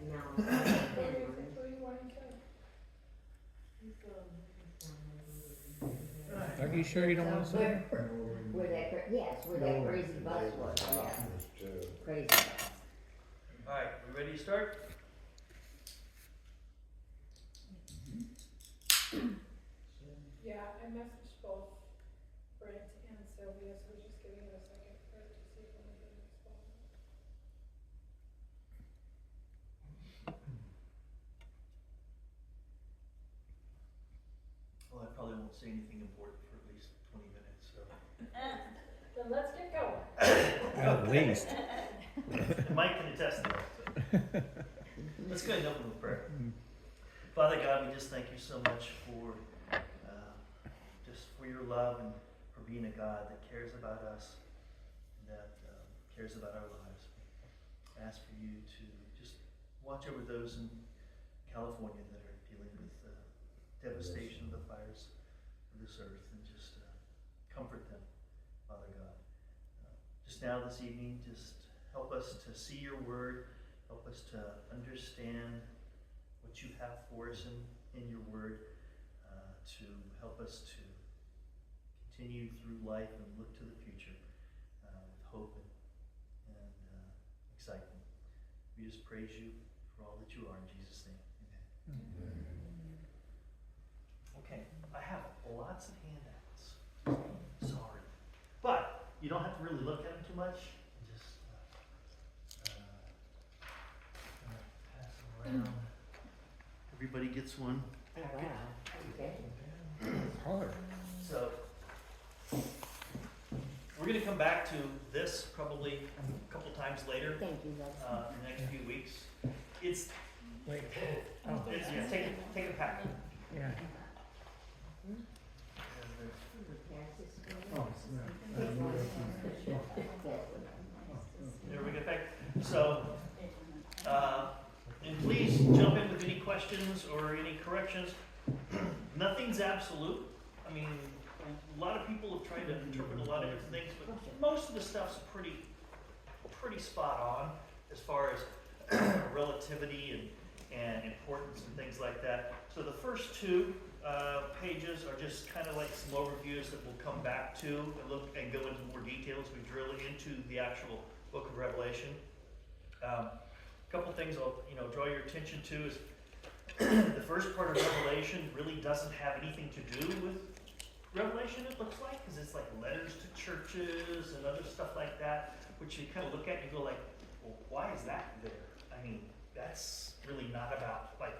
No. What do you want to say? Are you sure you don't want to say? Where that, where that crazy bus was, yeah. Crazy bus. Alright, we ready to start? Yeah, I messaged both Brent and Sylvia, so we're just giving it a second for it to see if anybody responds. Well, I probably won't say anything important for at least 20 minutes, so. Then let's get going. At least. And Mike can attest to that. So. Let's go ahead and open with prayer. Father God, we just thank you so much for just for your love and for being a God that cares about us, that cares about our lives. I ask for you to just watch over those in California that are dealing with devastation of the fires of this earth, and just comfort them, Father God. Just now this evening, just help us to see your word, help us to understand what you have for us in your word, to help us to continue through life and look to the future with hope and excitement. We just praise you for all that you are in Jesus' name. Amen. Okay, I have lots of handouts. Sorry. But you don't have to really look at them too much. Just pass them around. Everybody gets one. Oh, wow, okay. It's hard. So, we're going to come back to this probably a couple times later Thank you, that's. in the next few weeks. It's, Wait. Oh, yeah, take a pack. yeah. There we go. So, and please jump in with any questions or any corrections. Nothing's absolute. I mean, a lot of people have tried to interpret a lot of different things, but most of the stuff's pretty spot on as far as relativity and importance and things like that. So the first two pages are just kind of like some overviews that we'll come back to and look and go into more details. We drill into the actual book of Revelation. A couple things I'll draw your attention to is the first part of Revelation really doesn't have anything to do with Revelation, it looks like, because it's like letters to churches and other stuff like that, which you kind of look at and you go like, well, why is that there? I mean, that's really not about like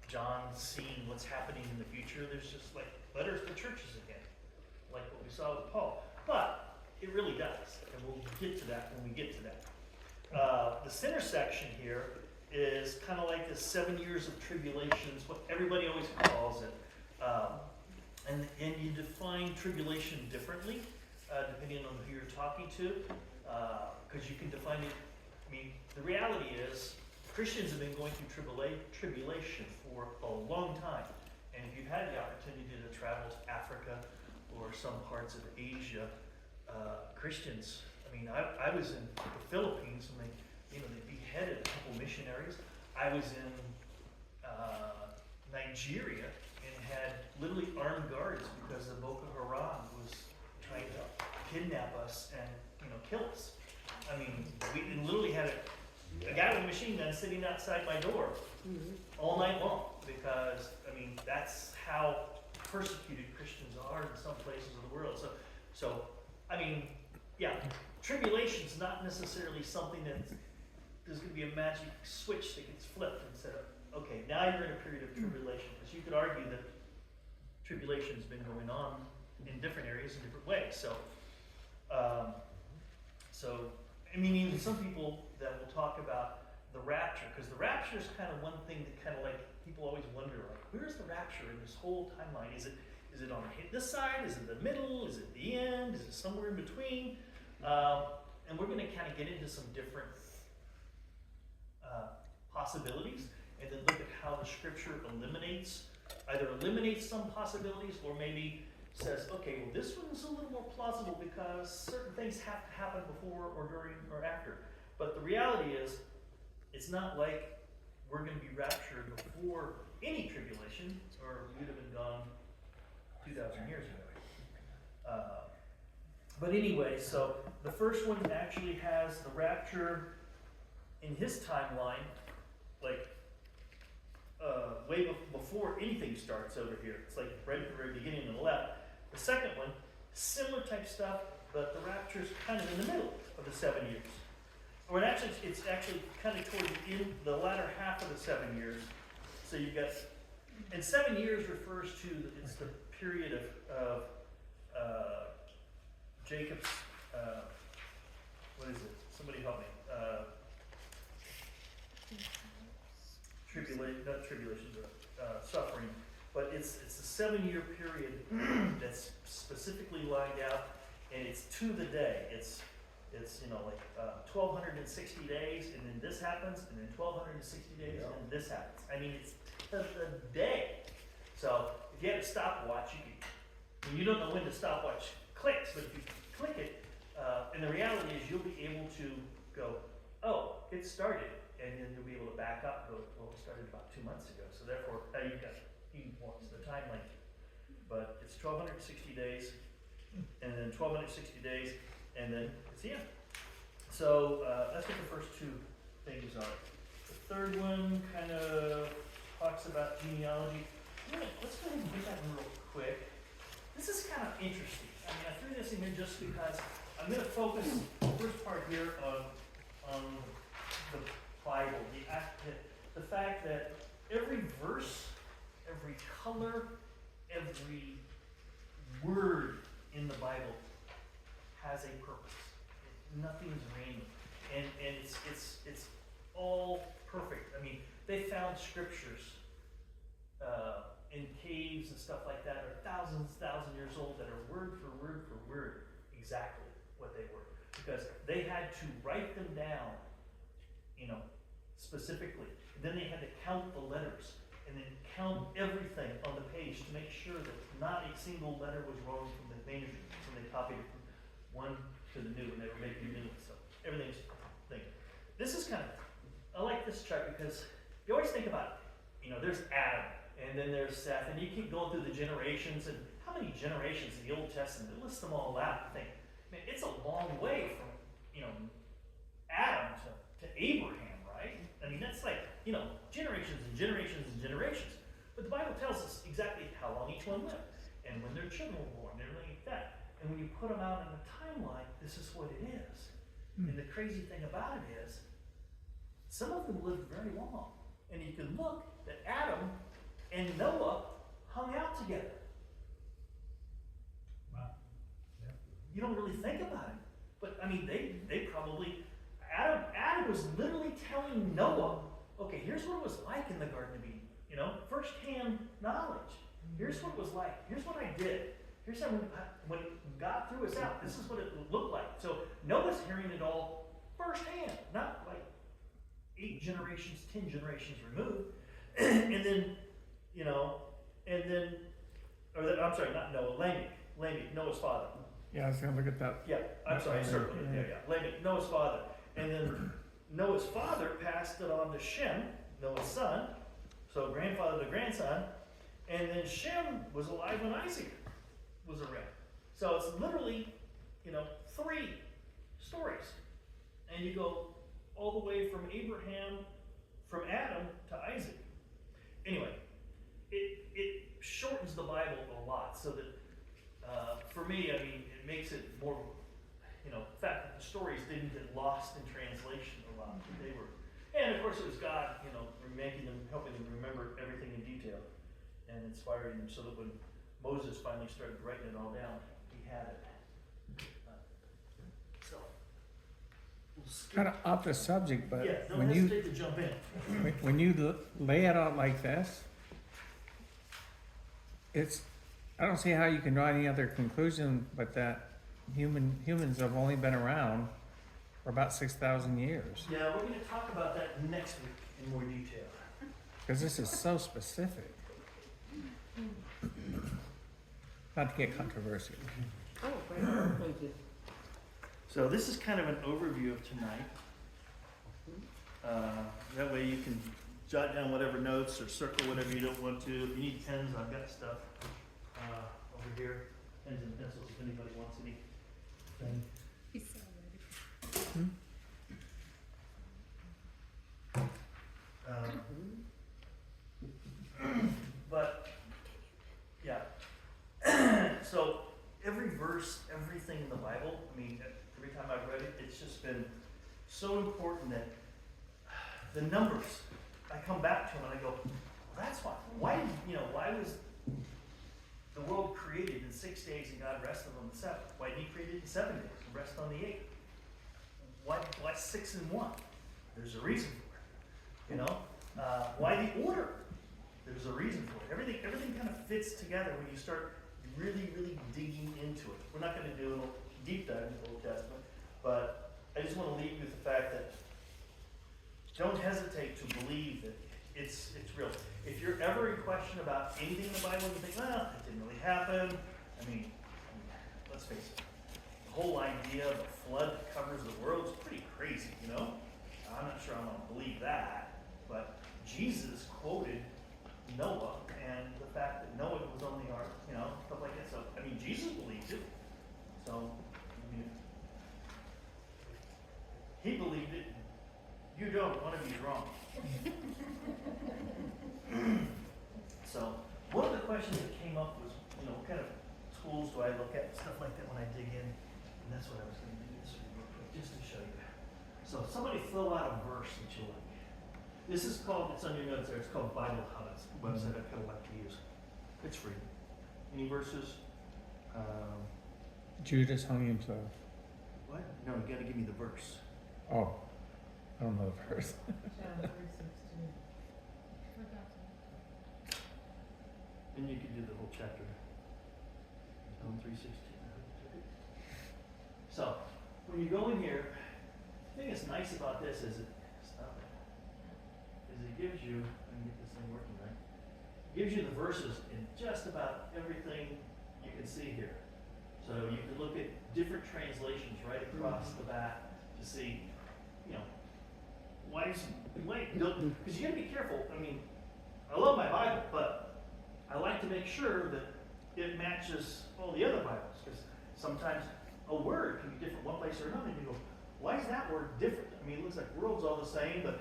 John seeing what's happening in the future. There's just like letters to churches again, like what we saw with Paul. But it really does, and we'll get to that when we get to that. The center section here is kind of like the 7 years of tribulations, what everybody always calls it. And you define tribulation differently, depending on who you're talking to, because you can define it. I mean, the reality is, Christians have been going through tribulation for a long time. And if you've had the opportunity to travel to Africa or some parts of Asia, Christians, I mean, I was in the Philippines and they beheaded a couple missionaries. I was in Nigeria and had literally armed guards because the Boko Haram was trying to kidnap us and kill us. I mean, we literally had a guy with a machine gun sitting outside my door all night long because, I mean, that's how persecuted Christians are in some places of the world. So I mean, yeah, tribulation's not necessarily something that there's going to be a magic switch that gets flipped and said, okay, now you're in a period of tribulation. Because you could argue that tribulation's been going on in different areas in different ways. So I mean, even some people that will talk about the rapture, because the rapture is kind of one thing that kind of like people always wonder, like, where's the rapture in this whole timeline? Is it on this side? Is it the middle? Is it the end? Is it somewhere in between? And we're going to kind of get into some different possibilities, and then look at how the scripture either eliminates some possibilities, or maybe says, okay, well, this one's a little more plausible because certain things have to happen before or during or after. But the reality is, it's not like we're gonna be raptured before any tribulation, or we'd have been gone 2,000 years ago. But anyway, so the first one actually has the rapture in his timeline, like way before anything starts over here. It's like right at the very beginning on the left. The second one, similar type stuff, but the rapture is kind of in the middle of the 7 years. Or it's actually kind of toward the latter half of the 7 years. So you've got, and 7 years refers to, it's the period of Jacob's, what is it? Somebody help me. Not tribulations, suffering. But it's a 7 year period that's specifically lined out, and it's to the day. It's 1,260 days, and then this happens, and then 1,260 days, and this happens. I mean, it's to the day. So if you had a stopwatch, you don't know when the stopwatch clicks, but if you click it, and the reality is you'll be able to go, oh, it started, and then you'll be able to back up and go, well, it started about 2 months ago, so therefore, you've got the time length. But it's 1,260 days, and then 1,260 days, and then it's the end. So that's what the first two things are. The third one kind of talks about genealogy. Let's go ahead and get that one real quick. This is kind of interesting. I mean, I threw this in here just because I'm going to focus the first part here on the Bible, the fact that every verse, every color, every word in the Bible has a purpose. Nothing's random, and it's all perfect. I mean, they found scriptures in caves and stuff like that are thousand years old that are word for word exactly what they were, because they had to write them down, specifically. And then they had to count the letters and then count everything on the page to make sure that not a single letter was wrong from the manuscript when they copied it from one to the new, and they were making new ones. So everything's thing. This is kind of, I like this chart because you always think about, there's Adam, and then there's Seth, and you keep going through the generations, and how many generations in the Old Testament? They list them all out and think, man, it's a long way from, Adam to Abraham, right? I mean, that's like, generations and generations and generations. But the Bible tells us exactly how long each one lived, and when their children were born, and everything like that. And when you put them out in a timeline, this is what it is. And the crazy thing about it is, some of them lived very long. And you can look that Adam and Noah hung out together. Wow. Yeah. You don't really think about it. But I mean, they probably, Adam was literally telling Noah, okay, here's what it was like in the Garden of Eden. First-hand knowledge. Here's what it was like. Here's what I did. Here's how when God threw us out, this is what it looked like. So Noah's hearing it all firsthand, not like 8 generations, 10 generations removed. And then, I'm sorry, not Noah, Lamech, Noah's father. Yeah, I was gonna look at that. Yeah, I'm sorry, I circled it there, yeah. Lamech, Noah's father. And then Noah's father passed it on to Shem, Noah's son, so grandfather to grandson. And then Shem was alive when Isaac was around. So it's literally, 3 stories. And you go all the way from Abraham, from Adam to Isaac. Anyway, it shortens the Bible a lot, so that for me, I mean, it makes it more, the fact that the stories didn't get lost in translation a lot. They were, and of course it was God, helping them remember everything in detail and inspiring them, so that when Moses finally started writing it all down, he had it. So, we'll skip. Kind of off the subject, but Yeah, don't when you hesitate to jump in. when you lay it out like this, I don't see how you can draw any other conclusion but that humans have only been around for about 6,000 years. Yeah, we're going to talk about that next week in more detail. Because this is so specific. Not to get controversial. Oh, great, thank you. So this is kind of an overview of tonight. That way you can jot down whatever notes or circle whatever you don't want to. If you need pens, I've got stuff over here. Pens and pencils if anybody wants any. He's so ready. But yeah, so every verse, everything in the Bible, I mean, every time I've read it, it's just been so important that the numbers, I come back to them and I go, well, that's why. Why was the world created in 6 days and God rested on the seventh? Why did he create it in 7 days and rest on the eighth? Why 6 and 1? There's a reason for it. Why the order? There's a reason for it. Everything kind of fits together when you start really, really digging into it. We're not going to do a deep dive into the Old Testament, but I just want to leave you with the fact that don't hesitate to believe that it's real. If you're ever in question about anything in the Bible, you think, well, it didn't really happen. I mean, let's face it. The whole idea of a flood that covers the world is pretty crazy, I'm not sure I'm going to believe that, but Jesus quoted Noah and the fact that Noah was on the ark, stuff like that. So, Jesus believed it. So, he believed it. You don't. One of you is wrong. So, one of the questions that came up was, what kind of tools do I look at, stuff like that when I dig in, and that's what I was going to do this week real quick, just to show you. So, somebody fill out a verse that you like. This is called, it's on your notes there, it's called Bible Hub. It's a website I kind of like to use. It's free. Any verses? Judas hung himself. What? No, you got to give me the verse. Oh, I don't know the verse. John 3:16. And you can do the whole chapter. John 3:16. So, when you go in here, the thing that's nice about this is it gives you, let me get this thing working right, gives you the verses in just about everything you can see here. So you can look at different translations right across the back to see, because you got to be careful. I love my Bible, but I like to make sure that it matches all the other Bibles, because sometimes a word can be different one place or another, and you go, why is that word different? It looks like the world's all the same, but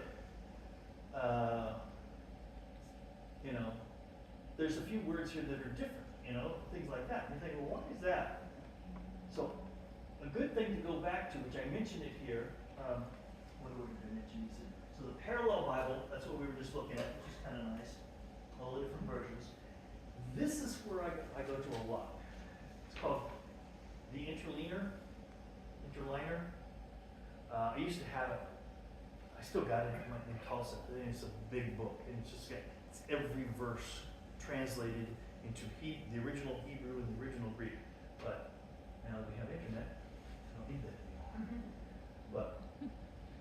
there's a few words here that are different, things like that. And you think, well, why is that? So, a good thing to go back to, which I mentioned it here, what word did I mention? So the parallel Bible, that's what we were just looking at, which is kind of nice. All the different versions. This is where I go to a lot. It's called the Interliner. I used to have it. I still got it in Tulsa. It's a big book, and it's every verse translated into the original Hebrew and the original Greek. But now that we have internet, I don't need that anymore. But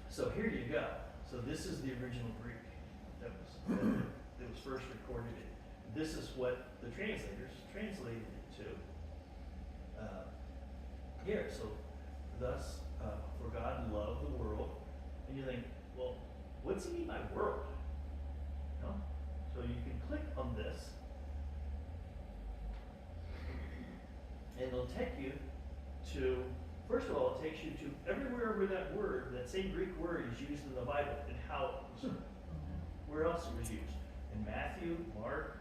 so here you go. So this is the original Greek that was first recorded in. This is what the translators translated it to. Here, so thus, for God loved the world, and you think, well, what's he mean by world? So you can click on this, and it'll take you to, first of all, it takes you to everywhere where that same Greek word is used in the Bible, and how, where else it was used. In Matthew, Mark,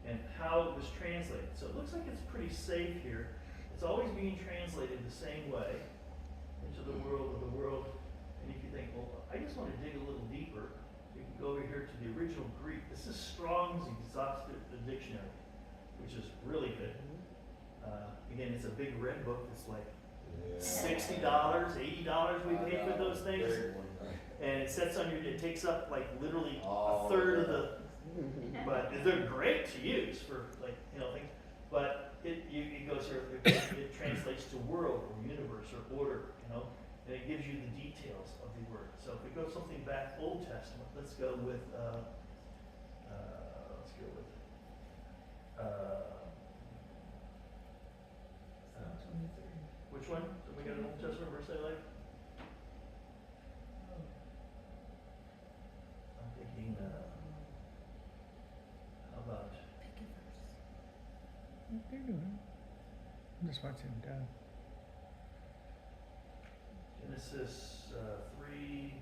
and how it was translated. So it looks like it's pretty safe here. It's always being translated the same way into the world of the world. And you can think, well, I just want to dig a little deeper. You can go over here to the original Greek. This is Strong's Exhaustive Dictionary, which is really good. Again, it's a big red book. It's like $60, $80 we paid for those things. And it sets on it takes up like literally a third of the, but they're great to use for things. But it goes here, it translates to world or universe or order, and it gives you the details of the word. So if we go something back Old Testament, let's go with which one? So we got an Old Testament verse I like? just watching Doug. Genesis 3:1.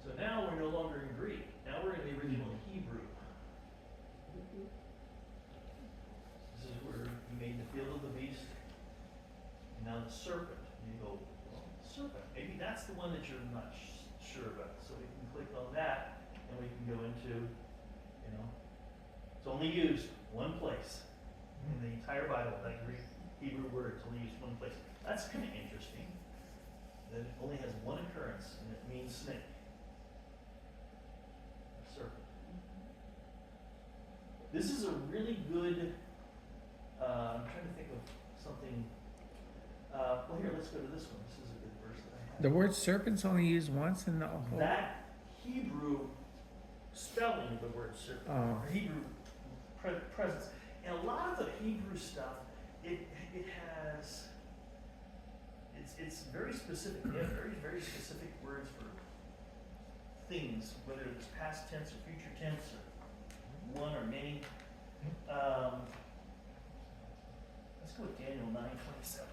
So now we're no longer in Greek. Now we're in the original Hebrew. This is where he made the field of the beast. And now the serpent. And you go, well, serpent. Maybe that's the one that you're not sure about. So we can click on that, and we can go into, it's only used one place in the entire Bible. That Greek Hebrew word is only used one place. That's kind of interesting. That it only has one occurrence, and it means snake. Serpent. This is a really good, I'm trying to think of something, well here, let's go to this one. This is a good verse that I have. The word serpent's only used once in the whole. That Hebrew spelling of the word serpent, or Hebrew presence, and a lot of the Hebrew stuff, it has, it's very specific. They have very, very specific words for things, whether it's past tense or future tense or one or many. Let's go with Daniel 9:27.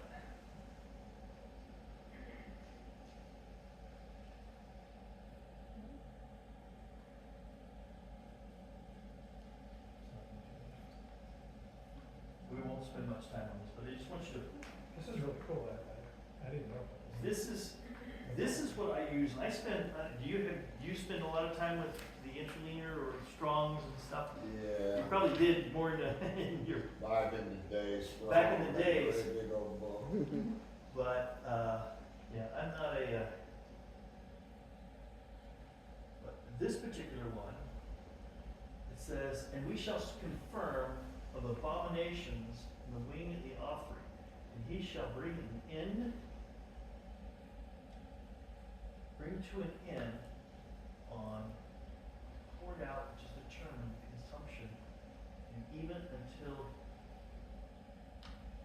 We won't spend much time on this, but I just want you to. This is really cool. I didn't know. This is what I use. And I spend. Do you spend a lot of time with the interlinear or Strongs and stuff? Yeah. You probably did more in your. Back in the days. Back in the days. Very big old book. But yeah, I'm not a. But this particular one, it says, "And we shall confirm of abominations the wing of the offering, and he shall bring to an end on poured out, which is determined consumption, and even until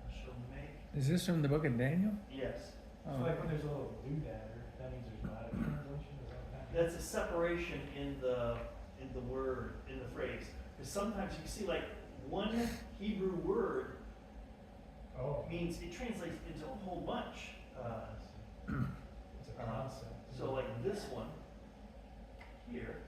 I shall make." Is this from the book of Daniel? Yes. So like when there's a little doodad, that means there's not a translation, is that what that means? That's a separation in the word, in the phrase. Because sometimes you see like one Hebrew word Oh. means it translates into a whole bunch. It's a concept. So like this one here,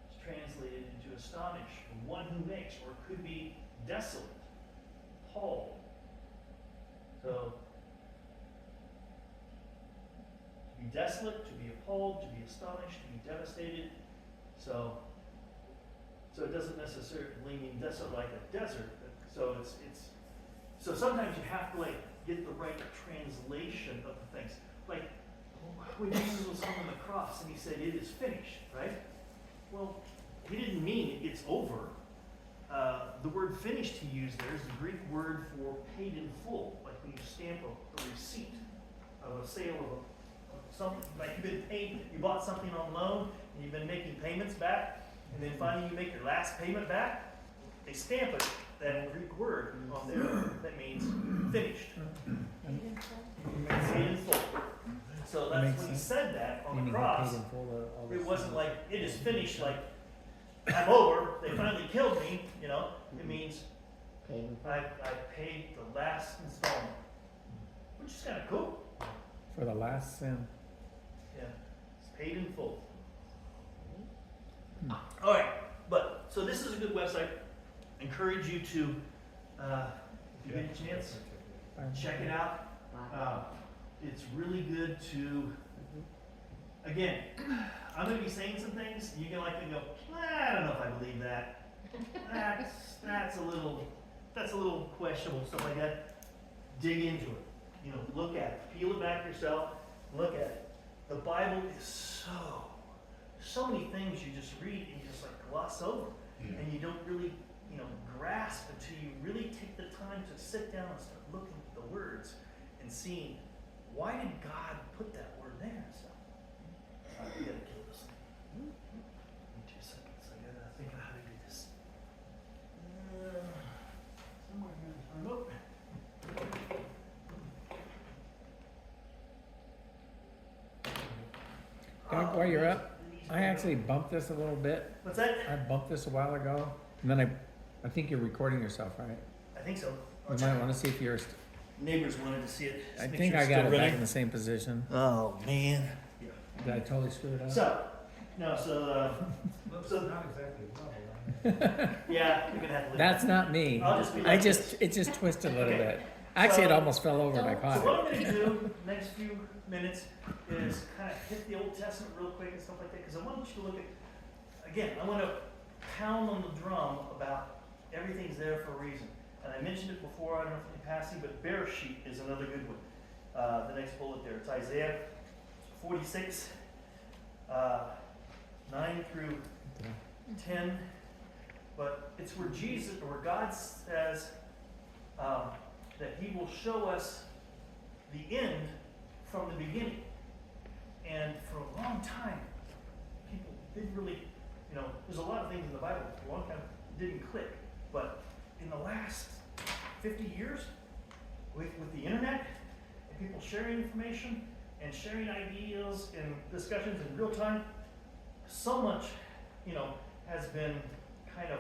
it's translated into astonish, one who makes, or it could be desolate, appalled. So to be desolate, to be appalled, to be astonished, to be devastated. So it doesn't necessarily mean desolate like a desert. So so sometimes you have to like get the right translation of the things. Like when Jesus was hung on the cross and he said, "It is finished," right? Well, he didn't mean it's over. The word "finished" he used there is the Greek word for paid in full, like when you stamp a receipt of a sale of something. Like you've been paid, you bought something on loan, and you've been making payments back, and then finally you make your last payment back. They stamp it, that Greek word on there that means finished. Paid in full. So that's Makes when he sense. said that on the Meaning cross. paid in full of all the It wasn't sins. like it is finished, like I'm over. They finally killed me. It means I paid the last installment, which is kind of cool. For the last sin. Yeah, it's paid in full. All right, but so this is a good website. Encourage you to, if you get a chance, check it out. It's really good to. Again, I'm going to be saying some things. You can like go, I don't know if I believe that. That's a little questionable, stuff like that. Dig into it. Look at it. Peel it back yourself. Look at it. The Bible is so many things you just read and you just like gloss over, and you don't really grasp until you really take the time to sit down and start looking at the words and seeing why did God put that word there. So I gotta kill this thing. Give me 2 seconds. I gotta think of how to do this. Somewhere here in the remote. While you're up, I actually bumped this a little bit. What's that? I bumped this a while ago, and then I think you're recording yourself, right? I think so. You might wanna see if you're, Neighbors wanted to see it. I Make think sure I it's got still it back running. in the same position. Oh, man. Did I totally screw it up? So, no, so, Looks not exactly level, right? yeah, you're gonna have to live. That's not me. I'll just be like It just twisted a little Okay. bit. Actually, it So- almost fell over and I So caught what it. I'm gonna do next few minutes is kind of hit the Old Testament real quick and stuff like that, because I want you to look at, again, I want to pound on the drum about everything's there for a reason. And I mentioned it before, I don't know if you passed it, but Bereshit is another good one. The next bullet there, it's Isaiah 46, 9 through 10. But it's where Jesus, or where God says that He will show us the end from the beginning. And for a long time, people didn't really, there's a lot of things in the Bible for a long time didn't click. But in the last 50 years, with the internet and people sharing information and sharing ideas and discussions in real time, so much, has been kind of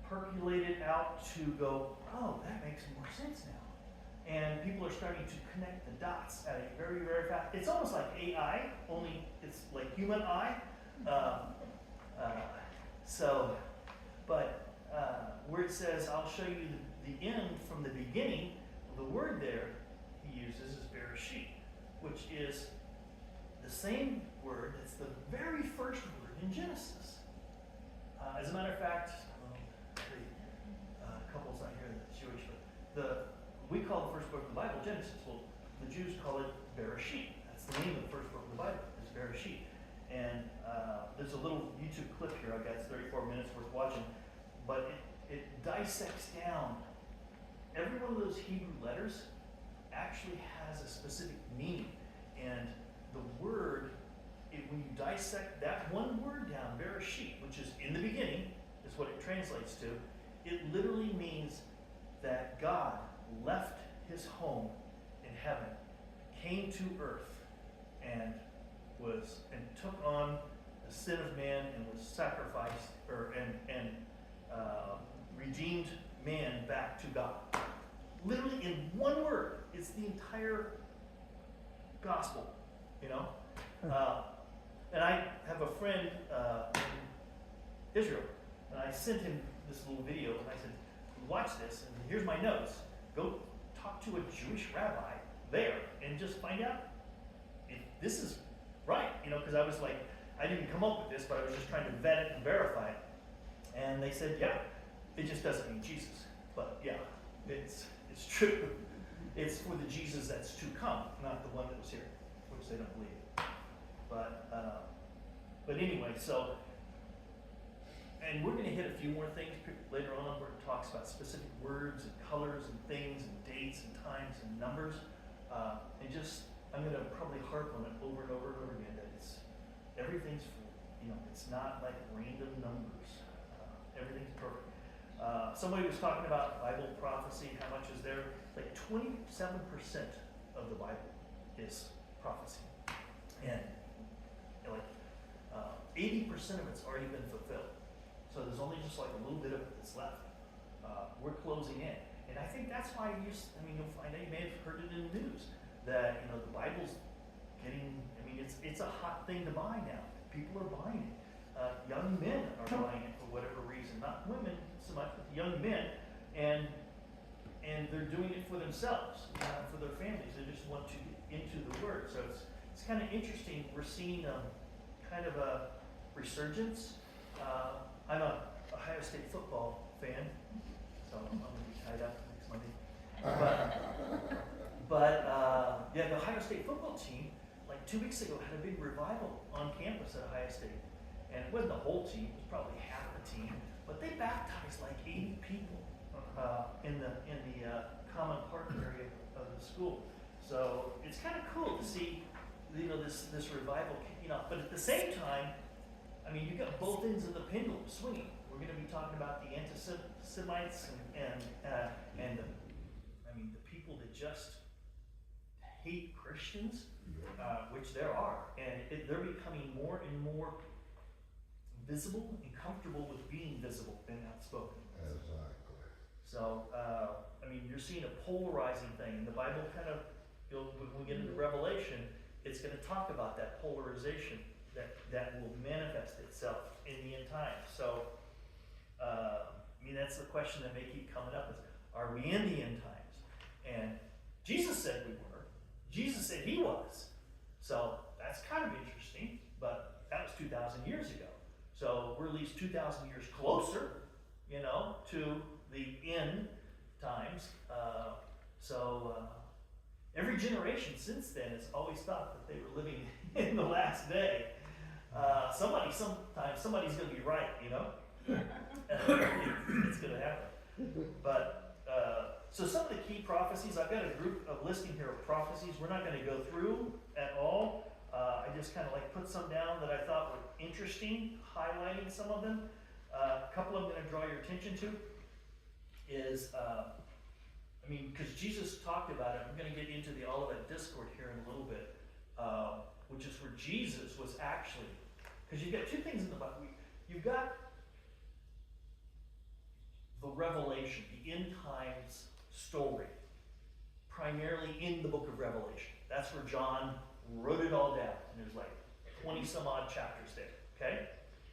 percolated out to go, oh, that makes more sense now. And people are starting to connect the dots at a very, very fast. It's almost like AI, only it's like human eye. Where it says, I'll show you the end from the beginning, the word there he uses is Bereshit, which is the same word, it's the very first word in Genesis. As a matter of fact, the couple's not here, that's Jewish, but we call the first book of the Bible Genesis. Well, the Jews call it Bereshit. That's the name of the first book of the Bible, is Bereshit. And there's a little YouTube clip here, I got 34 minutes worth watching, but it dissects down every one of those Hebrew letters actually has a specific meaning. And the word, when you dissect that one word down, Bereshit, which is in the beginning, is what it translates to, it literally means that God left his home in heaven, came to earth, and took on the sin of man and was sacrificed, and redeemed man back to God. Literally in one word, it's the entire gospel, And I have a friend in Israel, and I sent him this little video, and I said, watch this, and here's my notes. Go talk to a Jewish rabbi there and just find out if this is right, because I was like, I didn't come up with this, but I was just trying to vet it and verify it. And they said, yeah, it just doesn't mean Jesus. But yeah, it's true. It's for the Jesus that's to come, not the one that was here, which they don't believe. But anyway, and we're going to hit a few more things later on where it talks about specific words and colors and things and dates and times and numbers. I'm going to probably harp on it over and over and over again that everything's, it's not like random numbers. Everything's perfect. Somebody was talking about Bible prophecy, how much is there? Like 27% of the Bible is prophecy. And 80% of it's already been fulfilled. So there's only just like a little bit of it that's left. We're closing in. And I think that's why you'll find out, you may have heard it in the news, that, the Bible's getting, it's a hot thing to buy now. People are buying it. Young men are buying it for whatever reason. Not women so much, but young men. And they're doing it for themselves, for their families. They just want to get into the Word. So it's kind of interesting. We're seeing kind of a resurgence. I'm a Ohio State football fan, so I'm going to be tied up next Monday. But the Ohio State football team, like 2 weeks ago, had a big revival on campus at Ohio State. And it wasn't the whole team, it was probably half the team, but they baptized like 80 people in the common park area of the school. So it's kind of cool to see, this revival kicking off. But at the same time, you've got both ends of the pendulum swinging. We're going to be talking about the anti-Semites and the people that just hate Christians, which there are, and they're becoming more and more visible and comfortable with being visible and outspoken. Exactly. So, I mean, you're seeing a polarizing thing. And the Bible kind of, when we get into Revelation, it's going to talk about that polarization that will manifest itself in the end times. So, I mean, that's the question that may keep coming up is, are we in the end times? And Jesus said we were. Jesus said he was. So, that's kind of interesting, but that was 2,000 years ago. So, we're at least 2,000 years closer, to the end times. Every generation since then has always thought that they were living in the last day. Sometimes somebody's going to be right, it's going to happen. But, so some of the key prophecies, I've got a group of listing here of prophecies. We're not going to go through at all. I just kind of put some down that I thought were interesting, highlighting some of them. A couple I'm going to draw your attention to is, because Jesus talked about it. We're going to get into the Olivet Discourse here in a little bit, which is where Jesus was actually, because you've got two things in the Bible. You've got the revelation, the end times story, primarily in the book of Revelation. That's where John wrote it all down, and there's 20 some odd chapters there, okay?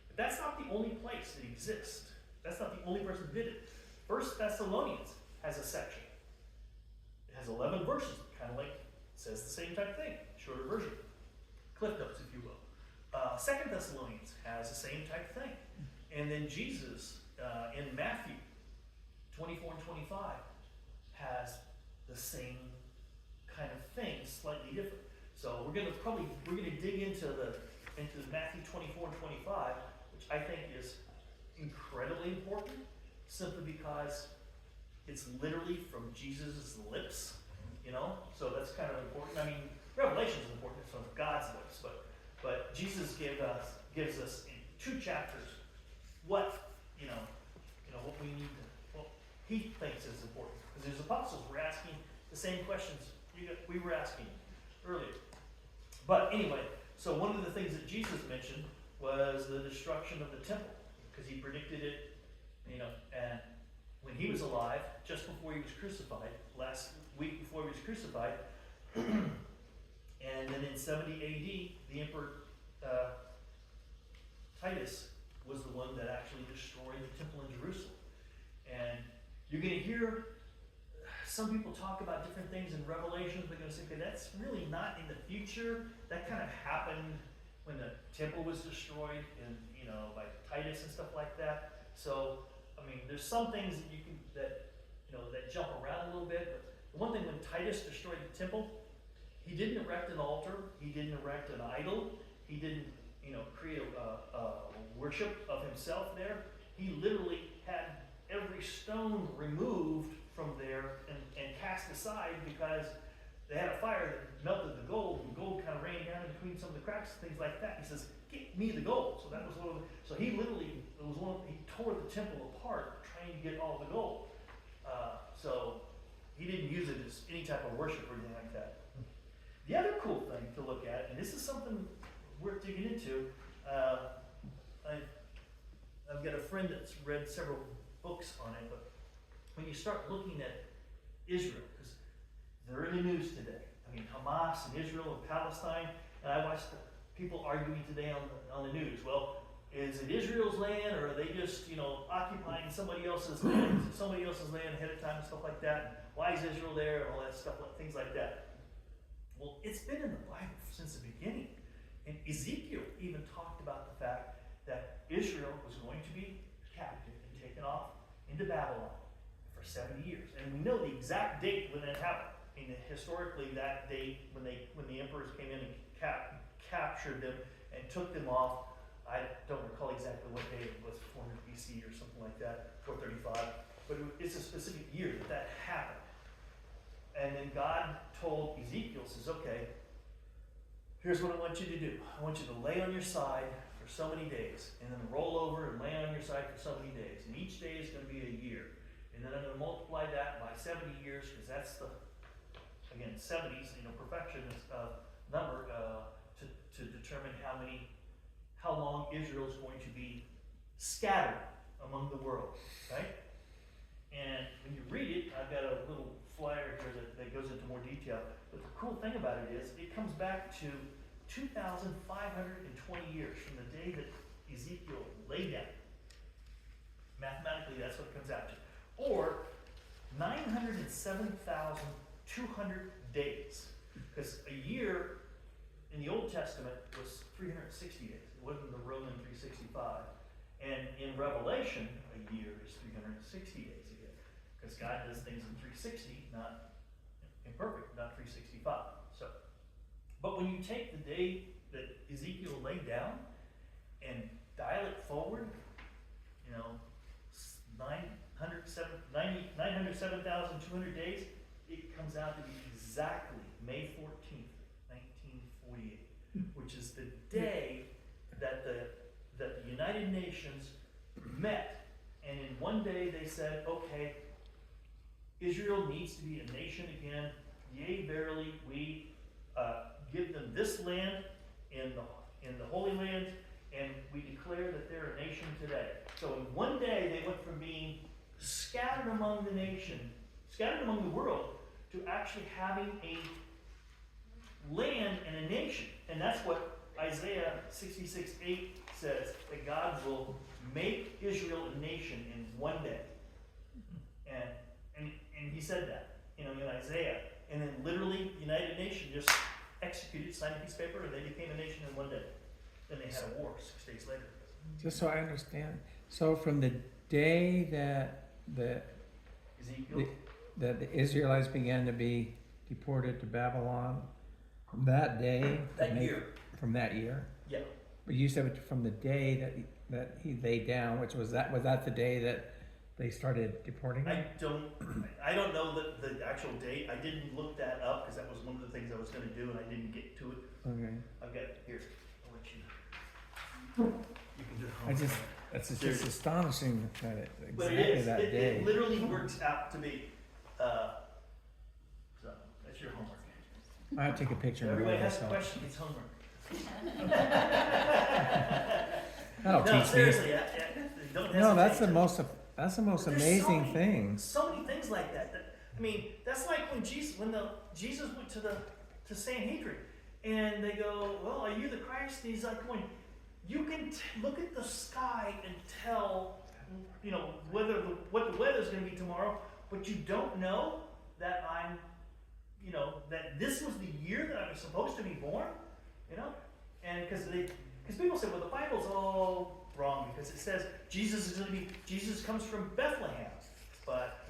But that's not the only place it exists. That's not the only person who did it. 1 Thessalonians has a section. It has 11 verses, kind of says the same type of thing, shorter version. Cliff notes, if you will. 2 Thessalonians has the same type of thing. And then Jesus, in Matthew 24 and 25, has the same kind of thing, slightly different. So we're gonna dig into Matthew 24 and 25, which I think is incredibly important, simply because it's literally from Jesus' lips, so that's kind of important. I mean, Revelation is important, it's from God's lips, but Jesus gives us in 2 chapters what what we need to, what he thinks is important. Because his apostles were asking the same questions we were asking earlier. But anyway, so one of the things that Jesus mentioned was the destruction of the temple, because he predicted it, and when he was alive, just before he was crucified, last week before he was crucified, and then in 70 AD, the Emperor Titus was the one that actually destroyed the temple in Jerusalem. And you're going to hear some people talk about different things in Revelation. They're going to say, okay, that's really not in the future. That kind of happened when the temple was destroyed, and by Titus and stuff like that. So, I mean, there's some things that jump around a little bit. But the one thing, when Titus destroyed the temple, he didn't erect an altar. He didn't erect an idol. He didn't, create a worship of himself there. He literally had every stone removed from there and cast aside, because they had a fire that melted the gold, and gold kind of rained down in between some of the cracks and things like that. He says, "Get me the gold." So that was one of the, so he literally, he tore the temple apart trying to get all the gold. So he didn't use it as any type of worship or anything like that. The other cool thing to look at, and this is something worth digging into, I've got a friend that's read several books on it, but when you start looking at Israel, because they're in the news today. I mean, Hamas and Israel and Palestine, and I watched people arguing today on the news. Well, is it Israel's land, or are they just, occupying somebody else's land? Is it somebody else's land ahead of time and stuff like that? And why is Israel there and all that stuff, things like that? Well, it's been in the Bible since the beginning. And Ezekiel even talked about the fact that Israel was going to be captive and taken off into Babylon for 70 years. And we know the exact date when that happened. I mean, historically, that date when the emperors came in and captured them and took them off, I don't recall exactly what day it was, 400 BC or something like that, 435, but it's a specific year that happened. And then God told Ezekiel, says, okay, here's what I want you to do. I want you to lay on your side for so many days, and then roll over and lay on your side for so many days. And each day is going to be a year. And then I'm going to multiply that by 70 years, because again, 70s, perfection is a number, to determine how long Israel is going to be scattered among the world, right? And when you read it, I've got a little flyer here that goes into more detail, but the cool thing about it is, it comes back to 2,520 years from the day that Ezekiel laid down. Mathematically, that's what it comes out to. Or 907,200 days. Because a year in the Old Testament was 360 days. It wasn't the Roman 365. And in Revelation, a year is 360 days again. Because God does things in 360, not imperfect, not 365. So, but when you take the day that Ezekiel laid down and dial it forward, 907,200 days, it comes out to be exactly May 14th, 1948, which is the day that the United Nations met, and in one day they said, okay, Israel needs to be a nation again. Yea, verily, we give them this land in the Holy Land, and we declare that they're a nation today. So in one day, they went from being scattered among the world, to actually having a land and a nation. And that's what Isaiah 66:8 says, that God will make Israel a nation in one day. And he said that, in Isaiah. And then literally, the United Nations just executed, signed a piece of paper, and they became a nation in one day. Then they had a war 6 days later. Just so I understand, so from the day that Ezekiel? that the Israelites began to be deported to Babylon, from that day, from that year. Yeah. But you said from the day that he laid down, was that the day that they started deporting him? I don't know the actual date. I didn't look that up because that was one of the things I was going to do and I didn't get to it. Okay. I've got here. I'll let you know. You can do it. It's just astonishing that But exactly it is. that day. It literally works out to be. So that's your homework. I have to take a picture and Everybody write has a myself. question. It's homework. That'll No, teach me. seriously. Don't No, that's the hesitate. most There's amazing thing. So many things like that. That's like when Jesus went to Sanhedrin, and they go, "Well, are you the Christ?" And he's like, "Going, you can look at the sky and tell, what the weather's going to be tomorrow, but you don't know that that this was the year that I was supposed to be born, and because people say, well, the Bible's all wrong because it says Jesus comes from Bethlehem, but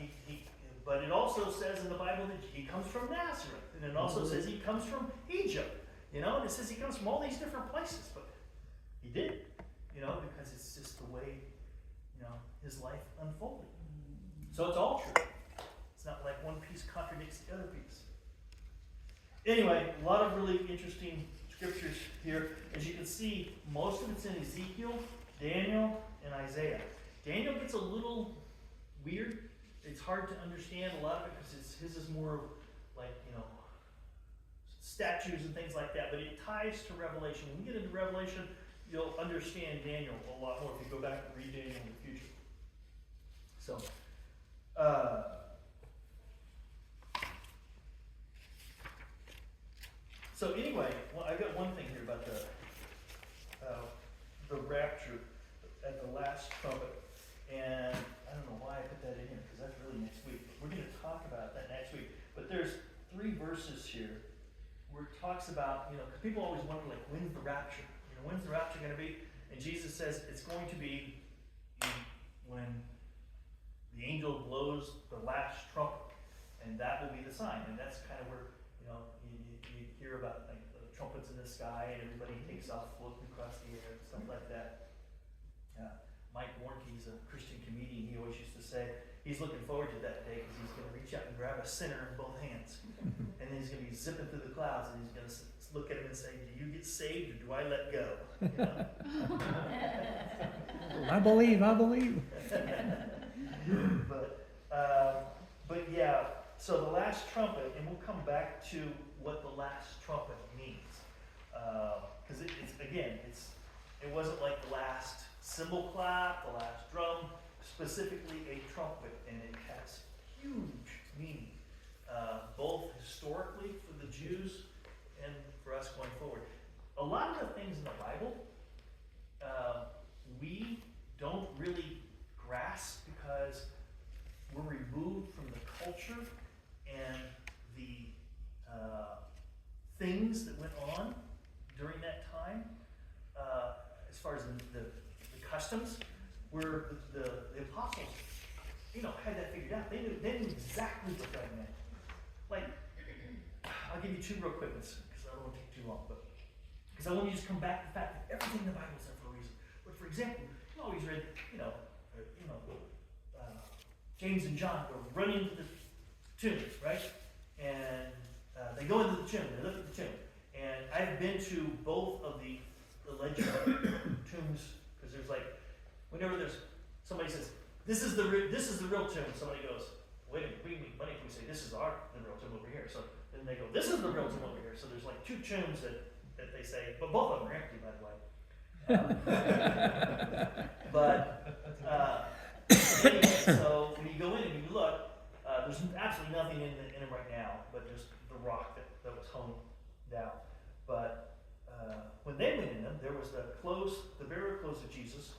but it also says in the Bible that he comes from Nazareth, and it also says he comes from Egypt, and it says he comes from all these different places, but he did, because it's just the way, his life unfolded. So it's all true. It's not like one piece contradicts the other piece. Anyway, a lot of really interesting scriptures here. As you can see, most of it's in Ezekiel, Daniel, and Isaiah. Daniel gets a little weird. It's hard to understand a lot of it because his is more like, statues and things like that, but it ties to Revelation. When we get into Revelation, you'll understand Daniel a lot more if you go back and read Daniel in the future. So, anyway, I've got one thing here about the rapture at the last trumpet, and I don't know why I put that in here because that's really next week. But we're going to talk about that next week. But there's 3 verses here where it talks about, because people always wonder, like, when's the rapture? When's the rapture going to be? And Jesus says it's going to be when the angel blows the last trumpet, and that will be the sign. And that's kind of where, you hear about like the trumpets in the sky, and everybody takes off floating across the air and stuff like that. Mike Warnke, he's a Christian comedian. He always used to say he's looking forward to that day because he's going to reach out and grab a sinner in both hands, and then he's going to be zipping through the clouds, and he's going to look at him and say, "Do you get saved or do I let go?" I believe. But yeah, So the last trumpet, and we'll come back to what the last trumpet means. Because it wasn't like the last cymbal clap, the last drum, specifically a trumpet, and it has huge meaning, both historically for the Jews and for us going forward. A lot of the things in the Bible, we don't really grasp because we're removed from the culture and the things that went on during that time, as far as the customs, where the apostles, had that figured out. They knew exactly what that meant. Like, I'll give you two real quick ones, because I don't want to take too long, but because I want you to just come back to the fact that everything in the Bible is there for a reason. But for example, you always read, James and John go running into the tomb, right? And they go into the tomb, they look at the tomb. And I've been to both of the legendary tombs, because there's like, whenever somebody says, this is the real tomb, somebody goes, wait a minute, we make money if we say this is the real tomb over here. So then they go, this is the real tomb over here. So there's like two tombs that they say, but both of them are empty, by the way. Anyway, so when you go in and you look, there's absolutely nothing in them right now, but there's the rock that was hung down. But when they went in them, there was the burial clothes of Jesus,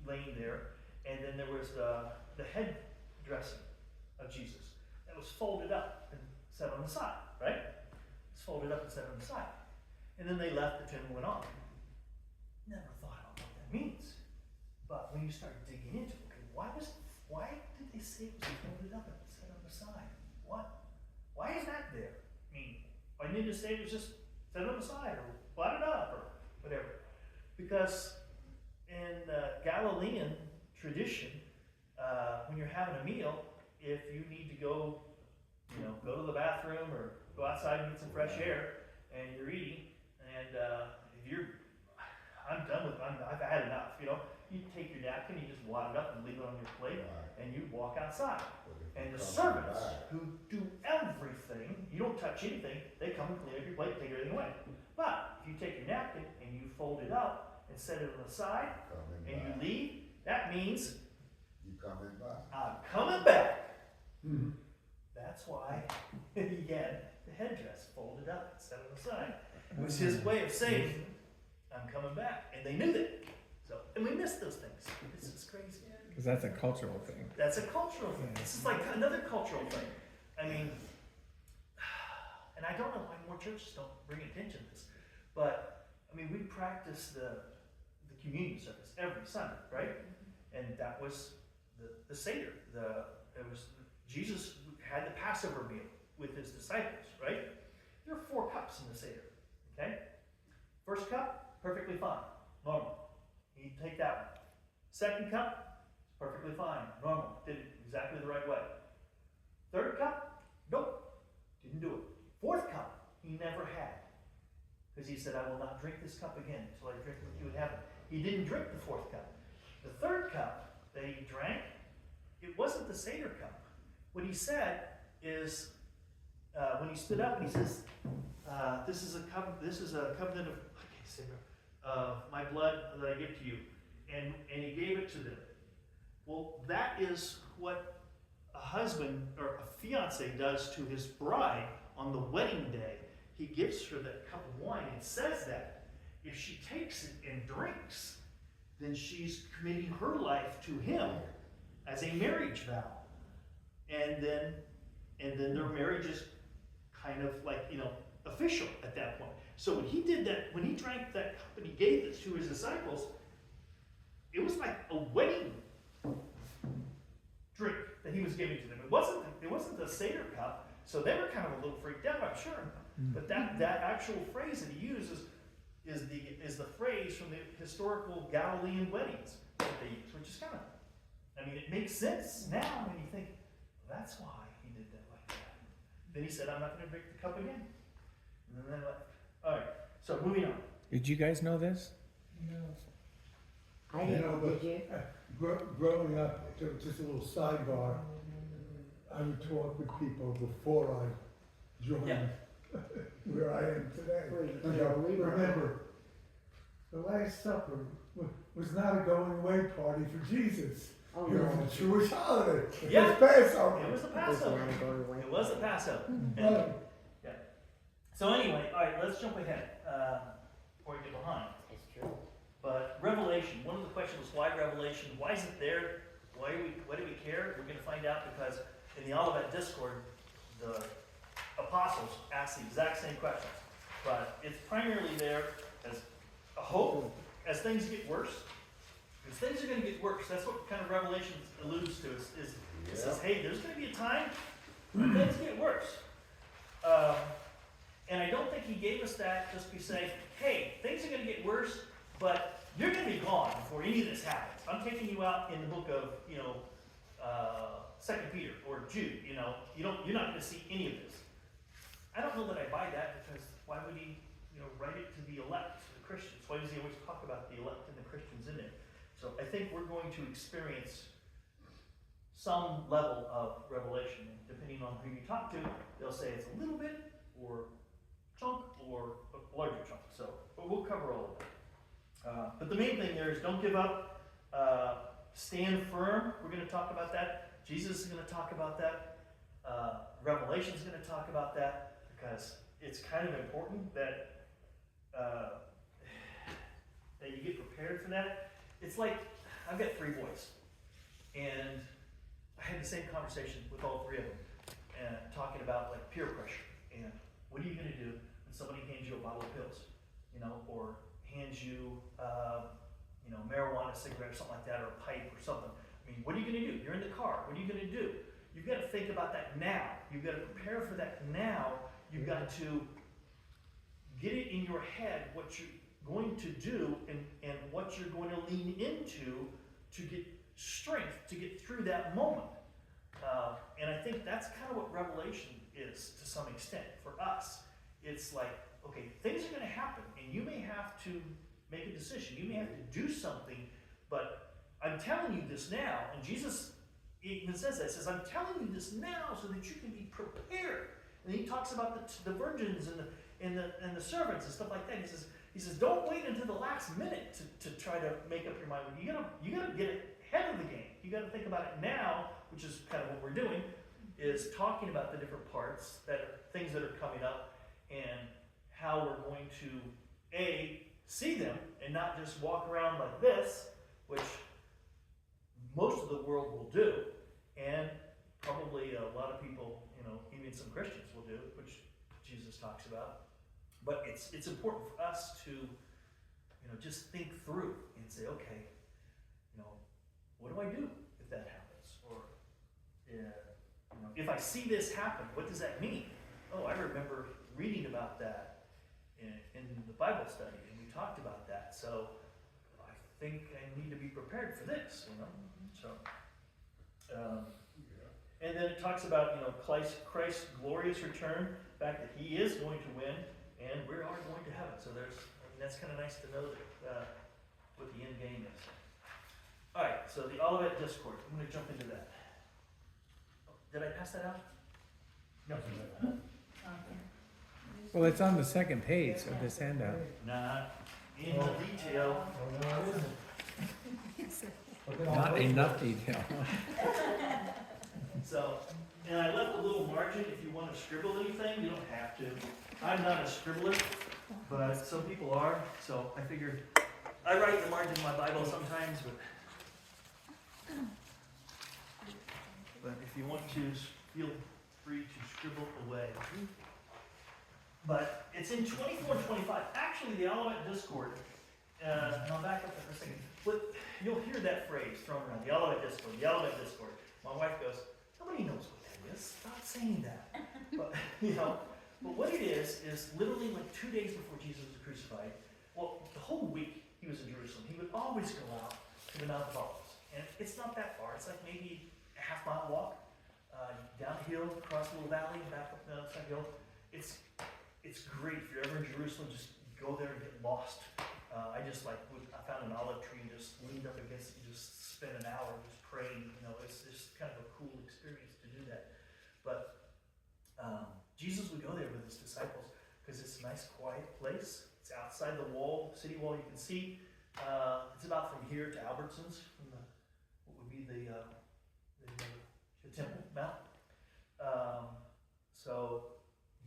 laying there, and then there was the head dressing of Jesus that was folded up and set on the side, right? It's folded up and set on the side. And then they left the tomb and went on. Never thought about what that means. But when you start digging into it, okay, why did they say it was folded up and set on the side? What? Why is that there? I mean, why didn't they just say it was just set on the side or blotted up or whatever? Because in Galilean tradition, when you're having a meal, if you need to go to the bathroom or go outside and get some fresh air, and you're eating, and I've had enough, you take your napkin, you just wad it up and leave it on your plate, and you walk outside. And the servants who do everything, you don't touch anything, they come and clean up your plate, take everything away. But if you take your napkin and you fold it up and set it on the side, and you leave, that means you coming back. I'm coming back. Mm-hmm. That's why he had the headdress folded up and set on the side. It was his way of saying, I'm coming back. And they knew that. And we miss those things. This is crazy. Because that's a cultural thing. That's a cultural thing. This is like another cultural thing. I mean, and I don't know why more churches don't bring attention to this, but I mean, we practice the communion service every Sunday, right? And that was the Seder. Jesus had the Passover meal with his disciples, right? There are 4 cups in the Seder, okay? First cup, perfectly fine, normal. You take that one. Second cup, perfectly fine, normal. Did it exactly the right way. Third cup, nope, didn't do it. Fourth cup, he never had. Because he said, I will not drink this cup again until I drink with you in heaven. He didn't drink the 4th cup. The 3rd cup that he drank, it wasn't the Seder cup. What he said is, when he stood up and he says, this is a covenant of my blood that I give to you. And he gave it to them. Well, that is what a husband or a fiance does to his bride on the wedding day. He gives her that cup of wine and says that if she takes it and drinks, then she's committing her life to him as a marriage vow. And then their marriage is kind of like, official at that point. So when he did that, when he drank that cup and he gave it to his disciples, it was like a wedding drink that he was giving to them. It wasn't the Seder cup, so they were kind of a little freaked out, I'm sure. But that actual phrase that he uses is the phrase from the historical Galilean weddings that they use, which is kind of, it makes sense now when you think, well, that's why he did that like that. Then he said, I'm not going to drink the cup again. And then they left. All right, so moving on. Did you guys know this? No. I didn't, did you? Growing up, just a little sidebar, I would talk with people before I joined Yeah. where I am today. Well, You know, we were- remember, the Last Supper was not a going away party for Jesus. Oh, It was no. a Jewish holiday. It Yeah. was Passover. It was the It was Passover. not going away. It was the Passover. And- Right. So anyway, all right, let's jump ahead before we get behind. That's true. But Revelation, one of the questions was why Revelation? Why is it there? Why do we care? We're going to find out because in the Olivet Discourse, the apostles asked the exact same questions. But it's primarily there as a hope as things get worse. Because things are going to get worse. That's what kind of Revelation alludes to. Is it says, hey, there's going to be a time when things get worse. And I don't think he gave us that just to say, hey, things are going to get worse, but you're going to be gone before any of this happens. I'm taking you out in the book of, 2 Peter or Jude. You're not going to see any of this. I don't know that I buy that because why would he, write it to the elect, to the Christians? Why does he always talk about the elect and the Christians in it? So I think we're going to experience some level of revelation. And depending on who you talk to, they'll say it's a little bit or chunk or a larger chunk. So, but we'll cover all of that. But the main thing there is don't give up. Stand firm. We're going to talk about that. Jesus is going to talk about that. Revelation is going to talk about that because it's kind of important that that you get prepared for that. It's like I've got 3 boys, and I had the same conversation with all 3 of them, and talking about like peer pressure and what are you going to do when somebody hands you a bottle of pills, or hands you, marijuana, cigarette, or something like that, or a pipe or something. I mean, what are you going to do? You're in the car. What are you going to do? You've got to think about that now. You've got to prepare for that now. You've got to get it in your head what you're going to do and what you're going to lean into to get strength to get through that moment. And I think that's kind of what Revelation is to some extent for us. It's like, okay, things are going to happen, and you may have to make a decision. You may have to do something, but I'm telling you this now. And Jesus even says that. He says, I'm telling you this now so that you can be prepared. And he talks about the virgins and the servants and stuff like that. He says, don't wait until the last minute to try to make up your mind. You gotta get ahead of the game. You gotta think about it now, which is kind of what we're doing, is talking about the different parts things that are coming up and how we're going to see them and not just walk around like this, which most of the world will do, and probably a lot of people, even some Christians will do, which Jesus talks about. But it's important for us to, just think through and say, okay, what do I do if that happens? Or, if I see this happen, what does that mean? Oh, I remember reading about that in the Bible study, and we talked about that. So I think I need to be prepared for this, So, and then it talks about, Christ's glorious return, the fact that he is going to win, and we are going to heaven. So that's kind of nice to know that what the end game is. All right, so the Olivet Discourse. I'm going to jump into that. Did I pass that out? No. Well, it's on the second page of this handout. Not in the detail. Not enough detail. So, and I left a little margin if you want to scribble anything. You don't have to. I'm not a scribbler, but some people are. So I figured I write the margin in my Bible sometimes, but if you want to, feel free to scribble away. But it's in 24 and 25. Actually, the Olivet Discourse, and I'll back up for a second. But you'll hear that phrase thrown around, the Olivet Discourse, the Olivet Discourse. My wife goes, nobody knows what that is. Stop saying that. But, but what it is literally like 2 days before Jesus was crucified. Well, the whole week he was in Jerusalem. He would always go out to the Mount of Olives. And it's not that far. It's like maybe a half-mile walk down a hill, across a little valley, and back up the other hill. It's great. If you're ever in Jerusalem, just go there and get lost. I found an olive tree and just leaned up against it and just spent an hour just praying. It's just kind of a cool experience to do that. this nice quiet place. It's outside the wall, city wall. You can see it's about from here to Albertsons, from the what would be the Temple Mount.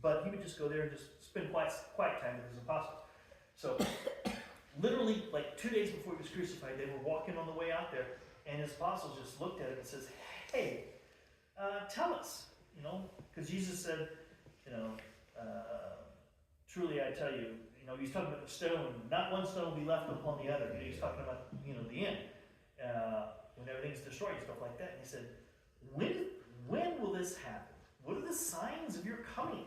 But he would just go there and just spend quiet time with his apostles. So, literally, like 2 days before he was crucified, they were walking on the way out there, and his apostles just looked at him and says, "Hey, tell us," because Jesus said, "Truly I tell you," he's talking about the stone. Not one stone will be left upon the other. He's talking about, the end, when everything's destroyed and stuff like that. And he said, "When will this happen? What are the signs of your coming?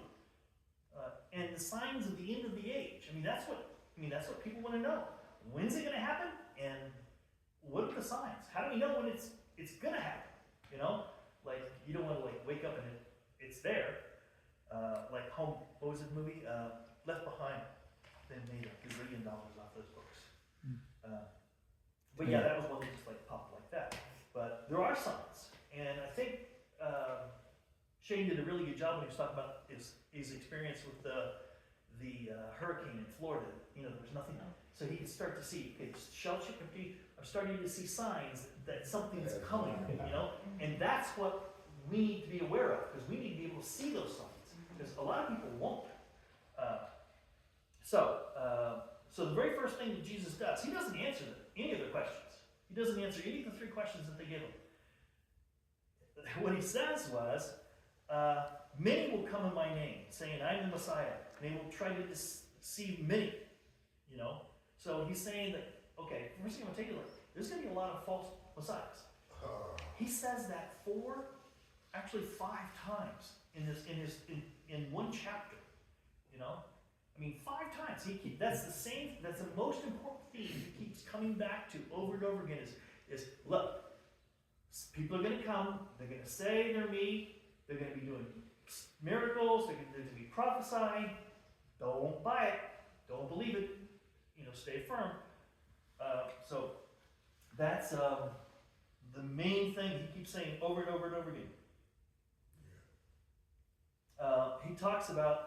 And the signs of the end of the age?" That's what people want to know. When's it going to happen? And what are the signs? How do we know when it's going to happen? Like you don't want to wake up and it's there. Like Home, what was the movie? Left Behind. They made $1 gazillion off those books. But yeah, that was one that just popped like that. But there are signs, and I think Shane did a really good job when he was talking about his experience with the hurricane in Florida. There was nothing, so he could start to see, okay, shelter empty. I'm starting to see signs that something's coming, and that's what we need to be aware of, because we need to be able to see those signs, because a lot of people won't. So the very first thing that Jesus does, he doesn't answer any of the questions. He doesn't answer any of the 3 questions that they give him. What he says was, many will come in my name, saying, I'm the Messiah. And they will try to deceive many, So he's saying that, okay, first thing I'm going to take a look. There's going to be a lot of false messiahs. He says that 5 times in one chapter, 5 times. That's the most important theme he keeps coming back to over and over again is look, people are going to come, they're going to say they're me, they're going to be doing miracles, they're going to be prophesying. Don't buy it, don't believe it, stay firm. So that's the main thing he keeps saying over and over and over again. He talks about,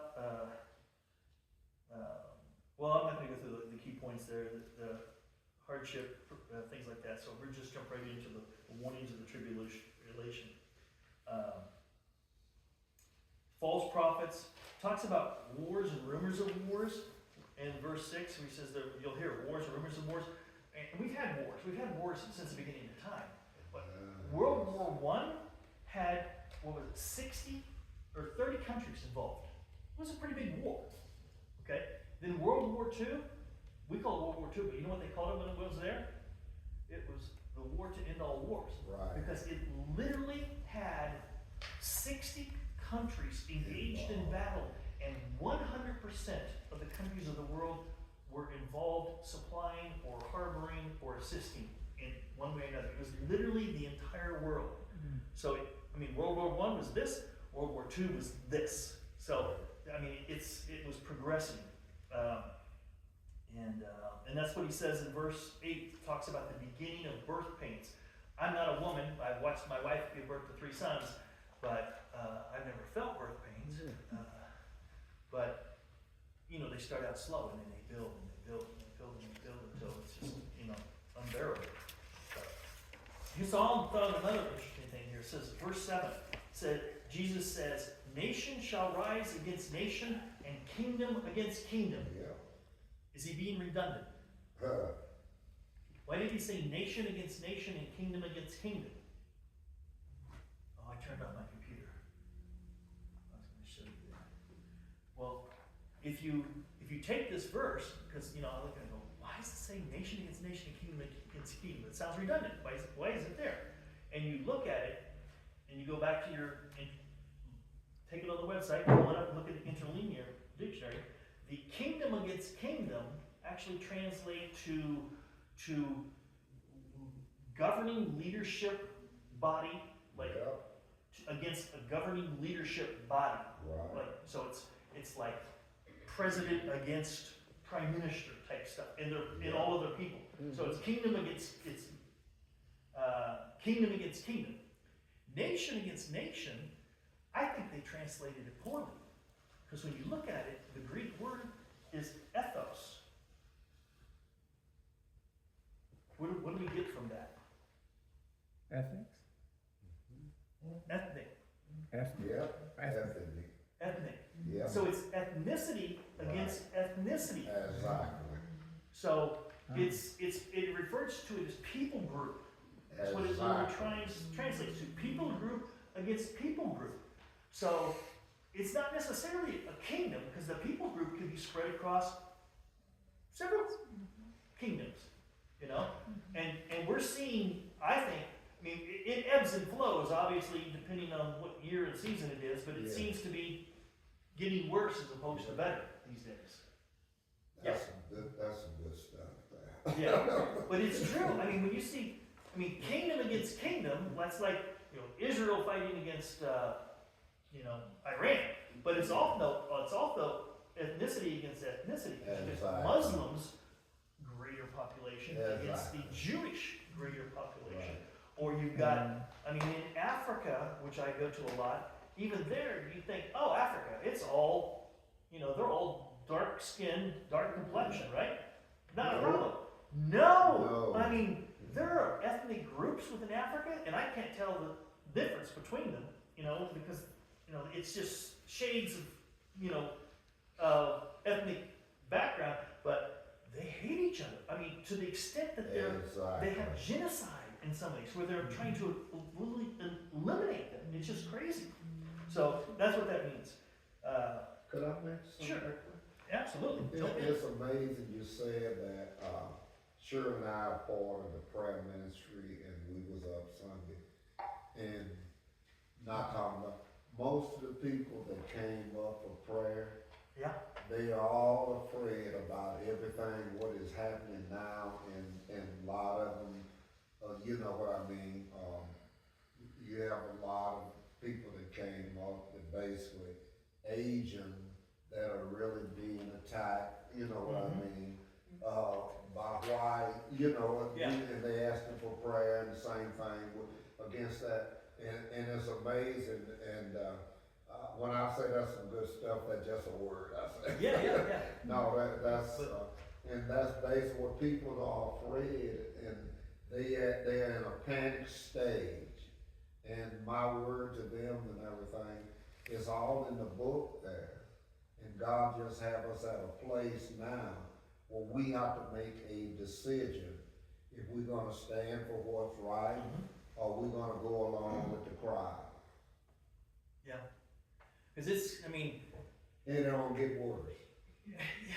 well, I'm not going to go through the key points there, the hardship, things like that, so we're just jump right into the warnings of the tribulation. False prophets, talks about wars and rumors of wars. In verse 6, he says that you'll hear wars and rumors of wars. And we've had wars since the beginning of time. But World War I had, 60 or 30 countries involved. It was a pretty big war. Okay? Then World War II, we call it World War II, but you know what they called it when it was there? It was the war to end all wars. Right. Because it literally had 60 countries engaged in battle, and 100% of the countries of the world were involved supplying or harboring or assisting in one way or another. It was literally the entire world. So, World War I was this, World War II was this. So, it was progressing. And that's what he says in verse 8, talks about the beginning of birth pains. I'm not a woman, I've watched my wife give birth to 3 sons, but I've never felt birth pains. But, they start out slow, and then they build, and they build, and they build, and they build until it's just, unbearable. You saw another interesting thing here. It says, verse 7, Jesus says, nation shall rise against nation, and kingdom against kingdom. Yeah. Is he being redundant? Why did he say nation against nation and kingdom against kingdom? Oh, I turned on my computer. I was going to show you that. Well, if you take this verse, because I look at it and go, why does it say nation against nation and kingdom against kingdom? It sounds redundant. Why is it there? And you look at it, and you go back to take it on the website, pull it up, and look at the interlinear dictionary. The kingdom against kingdom actually translate to governing leadership body, against a governing leadership body. Right. So it's like president against prime minister type stuff, and all other people. So it's kingdom against kingdom. Nation against nation, I think they translated it poorly. Because when you look at it, the Greek word is ethos. What do we get from that? Ethics? Ethnic. Ethnic. Yep, ethnic, Ethnic. yep, So it's ethnicity against ethnicity. exactly, So it refers to it as people group. That's what it exactly. translates to. People group against people group. So it's not necessarily a kingdom, because the people group can be spread across several kingdoms, you know? And we're seeing, I think, I mean, it ebbs and flows, obviously, depending on what year and season it is, but it Yeah. seems to be getting worse as opposed to better these days. That's some good stuff there. Yeah, but it's true. I mean, when you see, kingdom against kingdom, that's like, Israel fighting against, Iran. But it's also ethnicity against ethnicity. Exactly. Muslims, greater population against the Exactly. Jewish greater population. Right. Or you've got, in Africa, which I go to a lot, even there, you think, oh, Africa, it's all, they're all dark skin, dark complexion, right? Not a No. problem. No! No. There are ethnic groups within Africa, and I can't tell the difference between them, because, it's just shades of, ethnic background, but they hate each other. To the extent that they Exactly. have genocide in some ways, where they're trying to literally eliminate them. It's just crazy. So that's what that means. Could I mention something? Sure. quickly? Absolutely. It's amazing you said that, Shirley and I are part of the prayer ministry, and we was up Sunday, and not talking about, most of the people that came up for prayer, Yeah. they are all afraid about everything, what is happening now, and a lot of them, you know what I mean, you have a lot of people that came up that basically Asian that are really being attacked, you know what I mean, by white, Yeah. and they asking for prayer and the same thing against that, and it's amazing, and, when I say that's some good stuff, that's just a word, I say. Yeah. No, and that's basically what people are afraid, and they're in a panic stage. And my word to them and everything is all in the book there. And God just have us at a place now where we have to make a decision if we're gonna stand for what's right, or we're gonna go along with the crowd. Yeah. Because And it don't get worse.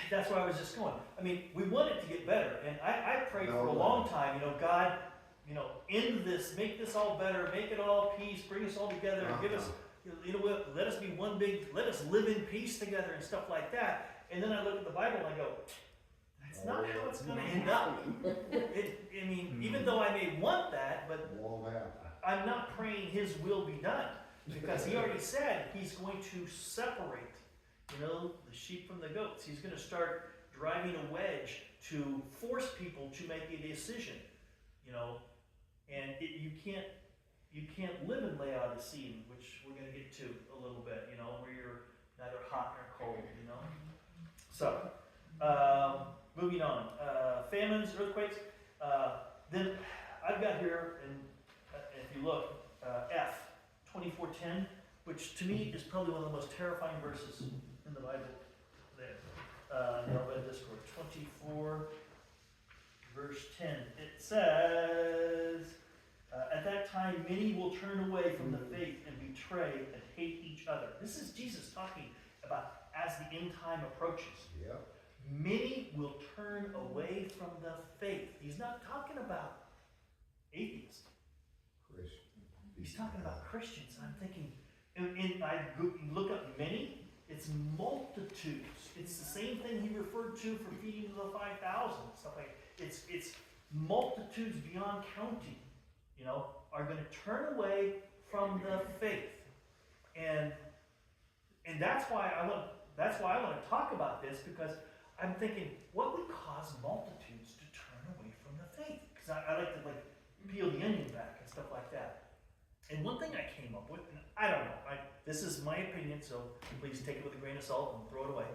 that's where I was just going. We want it to get better, and I prayed for a No, long time, God, end this, make this all better, make it all peace, bring us all together, and give us, let us be one big, let us live in peace together and stuff like that. And then I look at the Bible and I go, that's not how it's going to end up. Even though I may want that, but Won't happen. I'm not praying His will be done, because He already said He's going to separate, the sheep from the goats. He's going to start driving a wedge to force people to make a decision, and you can't live in Laodicea, which we're going to get to a little bit, where you're neither hot nor cold, So, moving on, famines, earthquakes. Then I've got here, and if you look, F, 24:10, which to me is probably one of the most terrifying verses in the Bible there. The Olivet Discourse, 24, verse 10. It says, at that time many will turn away from the faith and betray and hate each other. This is Jesus talking about as the end time approaches. Yep. Many will turn away from the faith. He's not talking about atheists. Christian. He's talking about Christians. I'm thinking, and I look up many, it's multitudes. It's the same thing he referred to for feeding the 5,000, stuff like that. It's multitudes beyond counting, are going to turn away from the faith. And that's why I want to talk about this, because I'm thinking, what would cause multitudes to turn away from the faith? Because I like to peel the onion back and stuff like that. And one thing I came up with, and I don't know, This is my opinion, so please take it with a grain of salt and throw it away.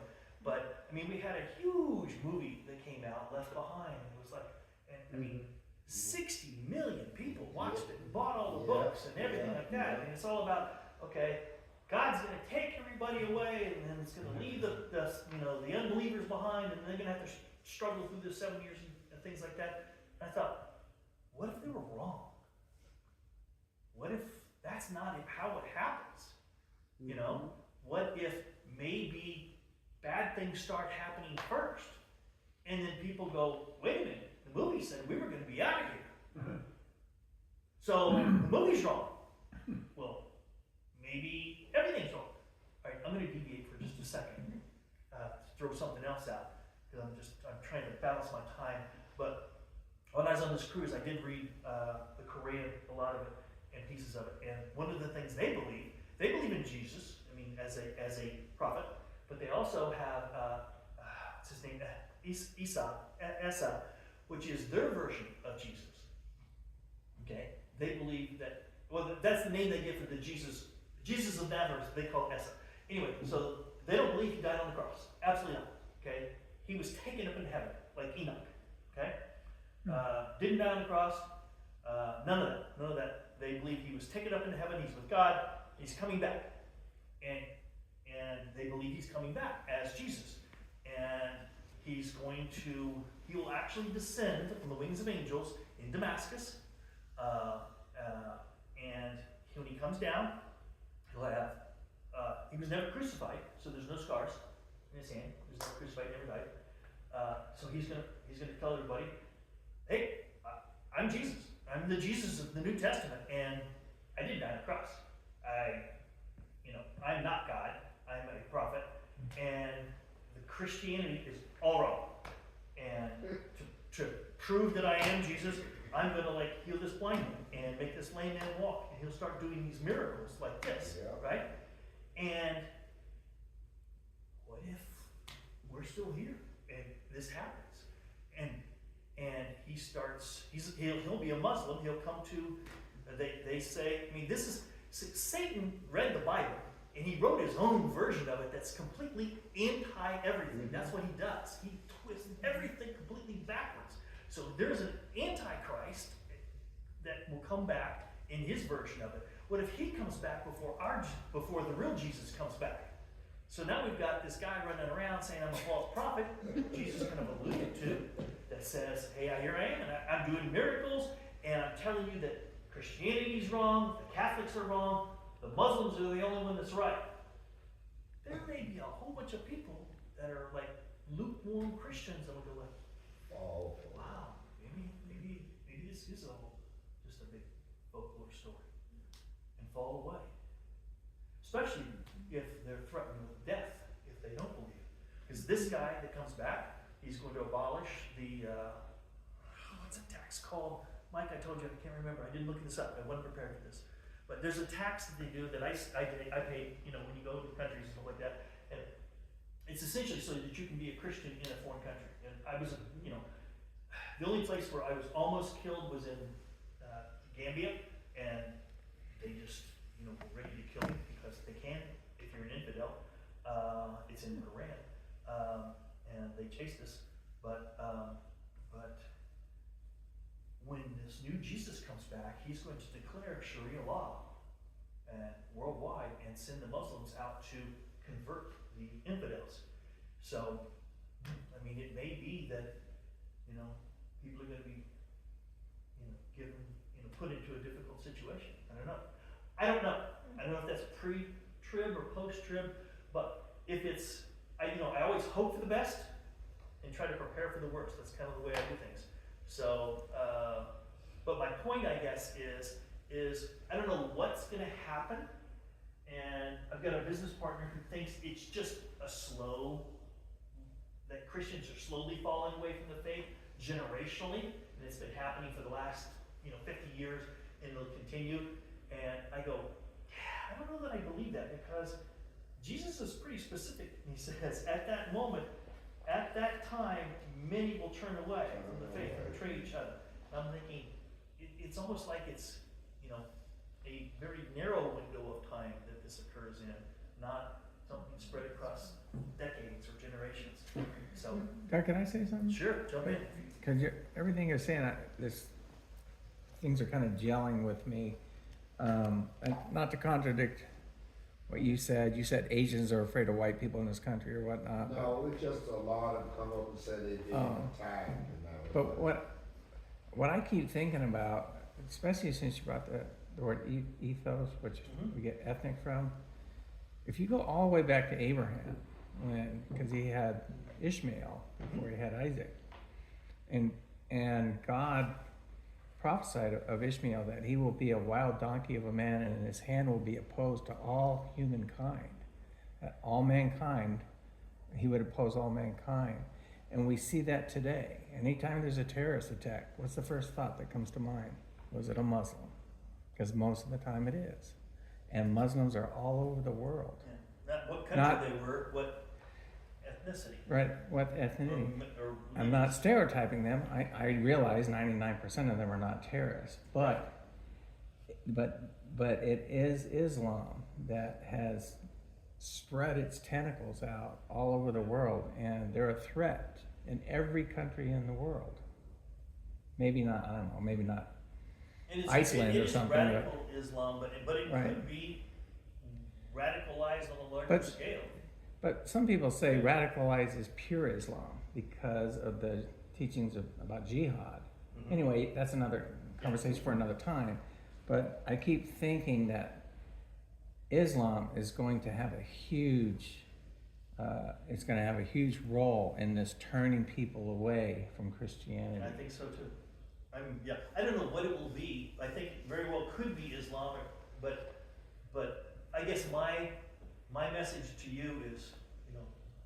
But, I mean, we had a huge movie that came out, Left Behind. It was like, and I mean, 60 million people watched it and bought all the books and everything like that. And it's all about, okay, God's going to take everybody away, and then it's going to leave the unbelievers behind, and they're going to have to struggle through the 7 years and things like that. And I thought, what if they were wrong? What if that's not how it happens? You know, what if maybe bad things start happening first, and then people go, wait a minute, the movie said we were going to be out of here. So the movie's wrong. Well, maybe everything's wrong. All right, I'm going to deviate for just a second, to throw something else out, because I'm trying to balance my time. But when I was on this cruise, I did read the Korean, a lot of it, and pieces of it. And one of the things they believe in Jesus, I mean, as a prophet, but they also have, what's his name, Esa, which is their version of Jesus. Okay? They believe that, well, that's the name they give for the Jesus of Nazareth, they call Esa. Anyway, so they don't believe he died on the cross. Absolutely not. Okay? He was taken up in heaven, like Enoch. Okay? Didn't die on the cross. None of that. They believe he was taken up into heaven. He's with God. He's coming back. And they believe he's coming back as Jesus. And he will actually descend from the wings of angels in Damascus. And when he comes down, he'll have, he was never crucified, so there's no scars in his hand. He was never crucified, never died. So he's gonna tell everybody, hey, I'm Jesus. I'm the Jesus of the New Testament, and I didn't die on the cross. I'm not God. I'm a prophet, and the Christianity is all wrong. And to prove that I am Jesus, I'm gonna heal this blind man and make this lame man walk, and he'll start doing these miracles like this, right? And what if we're still here and this happens? And he'll be a Muslim. He'll come to, they say, I mean, Satan read the Bible, and he wrote his own version of it that's completely anti-everything. That's what he does. He twists everything completely backwards. So there's an antichrist that will come back in his version of it. What if he comes back before the real Jesus comes back? So now we've got this guy running around saying I'm a false prophet, Jesus kind of alluded to, that says, hey, here I am, and I'm doing miracles, and I'm telling you that Christianity's wrong, the Catholics are wrong, the Muslims are the only one that's right. There may be a whole bunch of people that are like lukewarm Christians that will go like, wow, maybe this is all just a big folklore story, and fall away. Especially if they're threatened with death if they don't believe. Because this guy that comes back, he's going to abolish the, what's a tax called? Mike, I told you, I can't remember. I didn't look this up. I wasn't prepared for this. But there's a tax that they do that I pay, when you go to countries and stuff like that. And it's essentially so that you can be a Christian in a foreign country. And I was, the only place where I was almost killed was in Gambia. And they just, were ready to kill me because they can if you're an infidel. It's in the Quran. And they chased us. But when this new Jesus comes back, he's going to declare Sharia law worldwide and send the Muslims out to convert the infidels. So, I mean, it may be that, people are going to be, given, put into a difficult situation. I don't know. I don't know if that's pre-trib or post-trib, but if it's, I always hope for the best and try to prepare for the worst. That's kind of the way I do things. So, but my point, I guess, is I don't know what's going to happen, and I've got a business partner who thinks it's just that Christians are slowly falling away from the faith generationally, and it's been happening for the last, 50 years, and it'll continue. And I go, I don't know that I believe that, because Jesus is pretty specific. He says, at that moment, at that time, many will turn away from the faith and betray each other. And I'm thinking, it's almost like it's, a very narrow window of time that this occurs in. not something spread across decades or generations. So, God, can I say something? sure, jump in. Because everything you're saying, things are kind of gelling with me. And not to contradict what you said Asians are afraid of white people in this country or whatnot. No, it's just a lot of them come up and say they did attack and that. But what I keep thinking about, especially since you brought the word ethos, which we get ethnic from, if you go all the way back to Abraham, because he had Ishmael before he had Isaac, and God prophesied of Ishmael that he will be a wild donkey of a man, and his hand will be opposed to all humankind. That all mankind, he would oppose all mankind. And we see that today. Anytime there's a terrorist attack, what's the first thought that comes to mind? Was it a Muslim? Because most of the time it is. And Muslims are all over the world. Yeah. Not what country they were, what ethnicity. Right, what ethnicity? Or I'm not stereotyping them. I realize 99% of them are not terrorists. But it is Islam that has spread its tentacles out all over the world, and they're a threat in every country in the world. Maybe not, I don't know, maybe not And Iceland it or is something. radical Islam, but it Right. could be radicalized on a larger But- scale. But some people say radicalized is pure Islam because of the teachings about jihad. Mhm. Anyway, that's another conversation for another time. But I keep thinking that Islam is going to have a huge, it's going to have a huge role in this turning people away from Christianity. I think so too. I don't know what it will be. I think it very well could be Islam, but I guess my message to you is,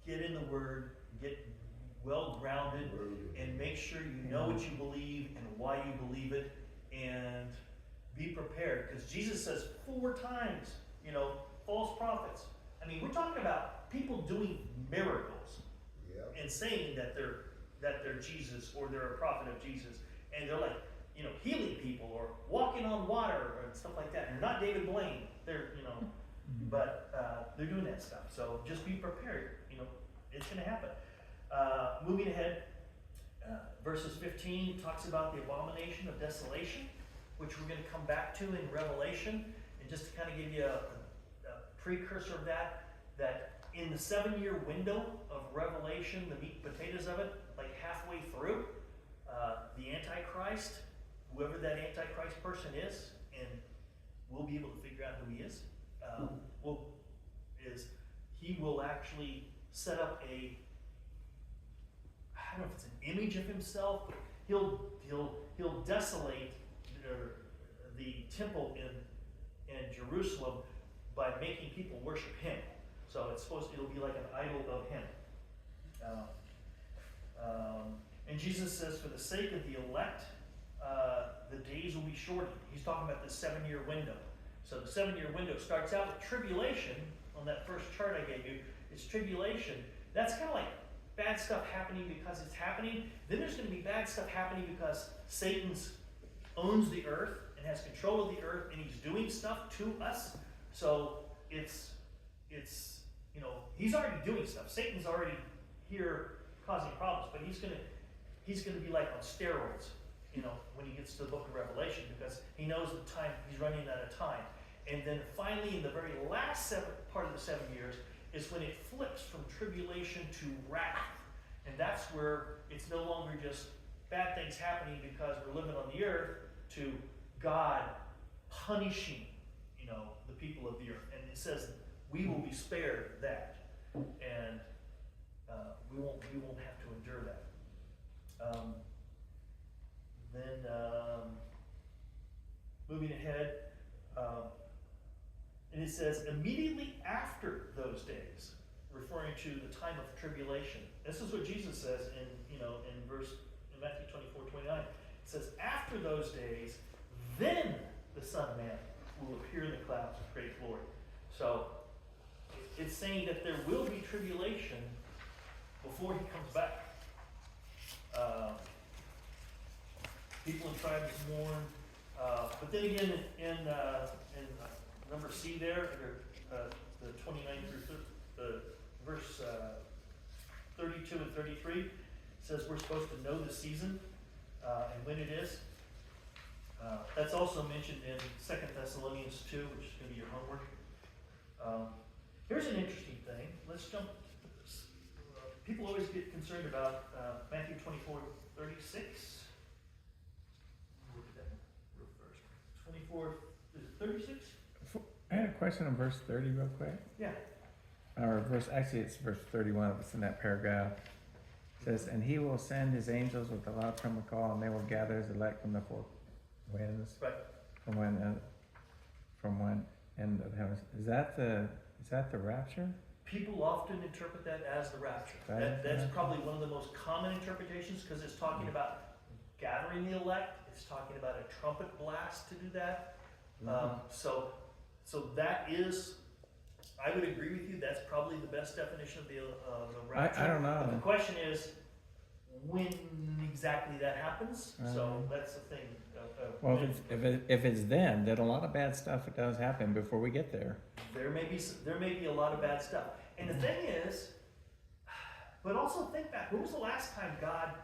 get in the Word, get well grounded, and make sure you know what you believe and why you believe it, and be prepared. Because Jesus says 4 times, false prophets. I mean, we're talking about people doing miracles and saying that they're Jesus or they're a prophet of Jesus, and they're like, healing people or walking on water and stuff like that. And they're not David Blaine. They're, but they're doing that stuff. So just be prepared. It's going to happen. Moving ahead, verses 15 talks about the abomination of desolation, which we're going to come back to in Revelation. And just to kind of give you a precursor of that in the 7-year window of Revelation, the meat and potatoes of it, like halfway through, the Antichrist, whoever that Antichrist person is, and we'll be able to figure out who he is, he will actually set up I don't know if it's an image of himself, but he'll desolate the temple in Jerusalem by making people worship him. So it'll be like an idol of him. And Jesus says, for the sake of the elect, the days will be shortened. He's talking about the 7-year window. So the 7-year window starts out with tribulation. On that first chart I gave you, it's tribulation. That's kind of like bad stuff happening because it's happening. Then there's going to be bad stuff happening because Satan owns the earth and has control of the earth, and he's doing stuff to us. So it's he's already doing stuff. Satan's already here causing problems, but he's gonna be like on steroids, when he gets to the book of Revelation, because he knows the time, he's running out of time. And then finally, in the very last part of the 7 years, is when it flips from tribulation to wrath. And that's where it's no longer just bad things happening because we're living on the earth, to God punishing, the people of the earth. And it says we will be spared that, and we won't have to endure that. Moving ahead, and it says immediately after those days, referring to the time of tribulation. This is what Jesus says in Matthew 24:29. It says, after those days, then the Son of Man will appear in the clouds with great glory. So it's saying that there will be tribulation before he comes back. People in tribes mourn, but then again in number C there, the 29 through verse 32 and 33 says we're supposed to know the season and when it is. That's also mentioned in 2 Thessalonians 2, which is going to be your homework. Here's an interesting thing. Let's jump to this. People always get concerned about Matthew 24:36. Look at that real first. 24, is it 36? I had a question on verse 30 real quick. Yeah. Or actually it's verse 31 of it's in that paragraph. It says, and he will send his angels with a loud trumpet call, and they will gather his elect from the four winds. Right. From one end of heaven. Is that the rapture? People often interpret that as the rapture. Right. That's probably one of the most common interpretations because it's talking about gathering the elect. It's talking about a trumpet blast to do that. So that is, I would agree with you. That's probably the best definition of the rapture. I don't know. But the question is when exactly that happens. So that's the thing. Well, if it's then, then a lot of bad stuff does happen before we get there. There may be a lot of bad stuff. And the thing is, but also think back, when was the last time God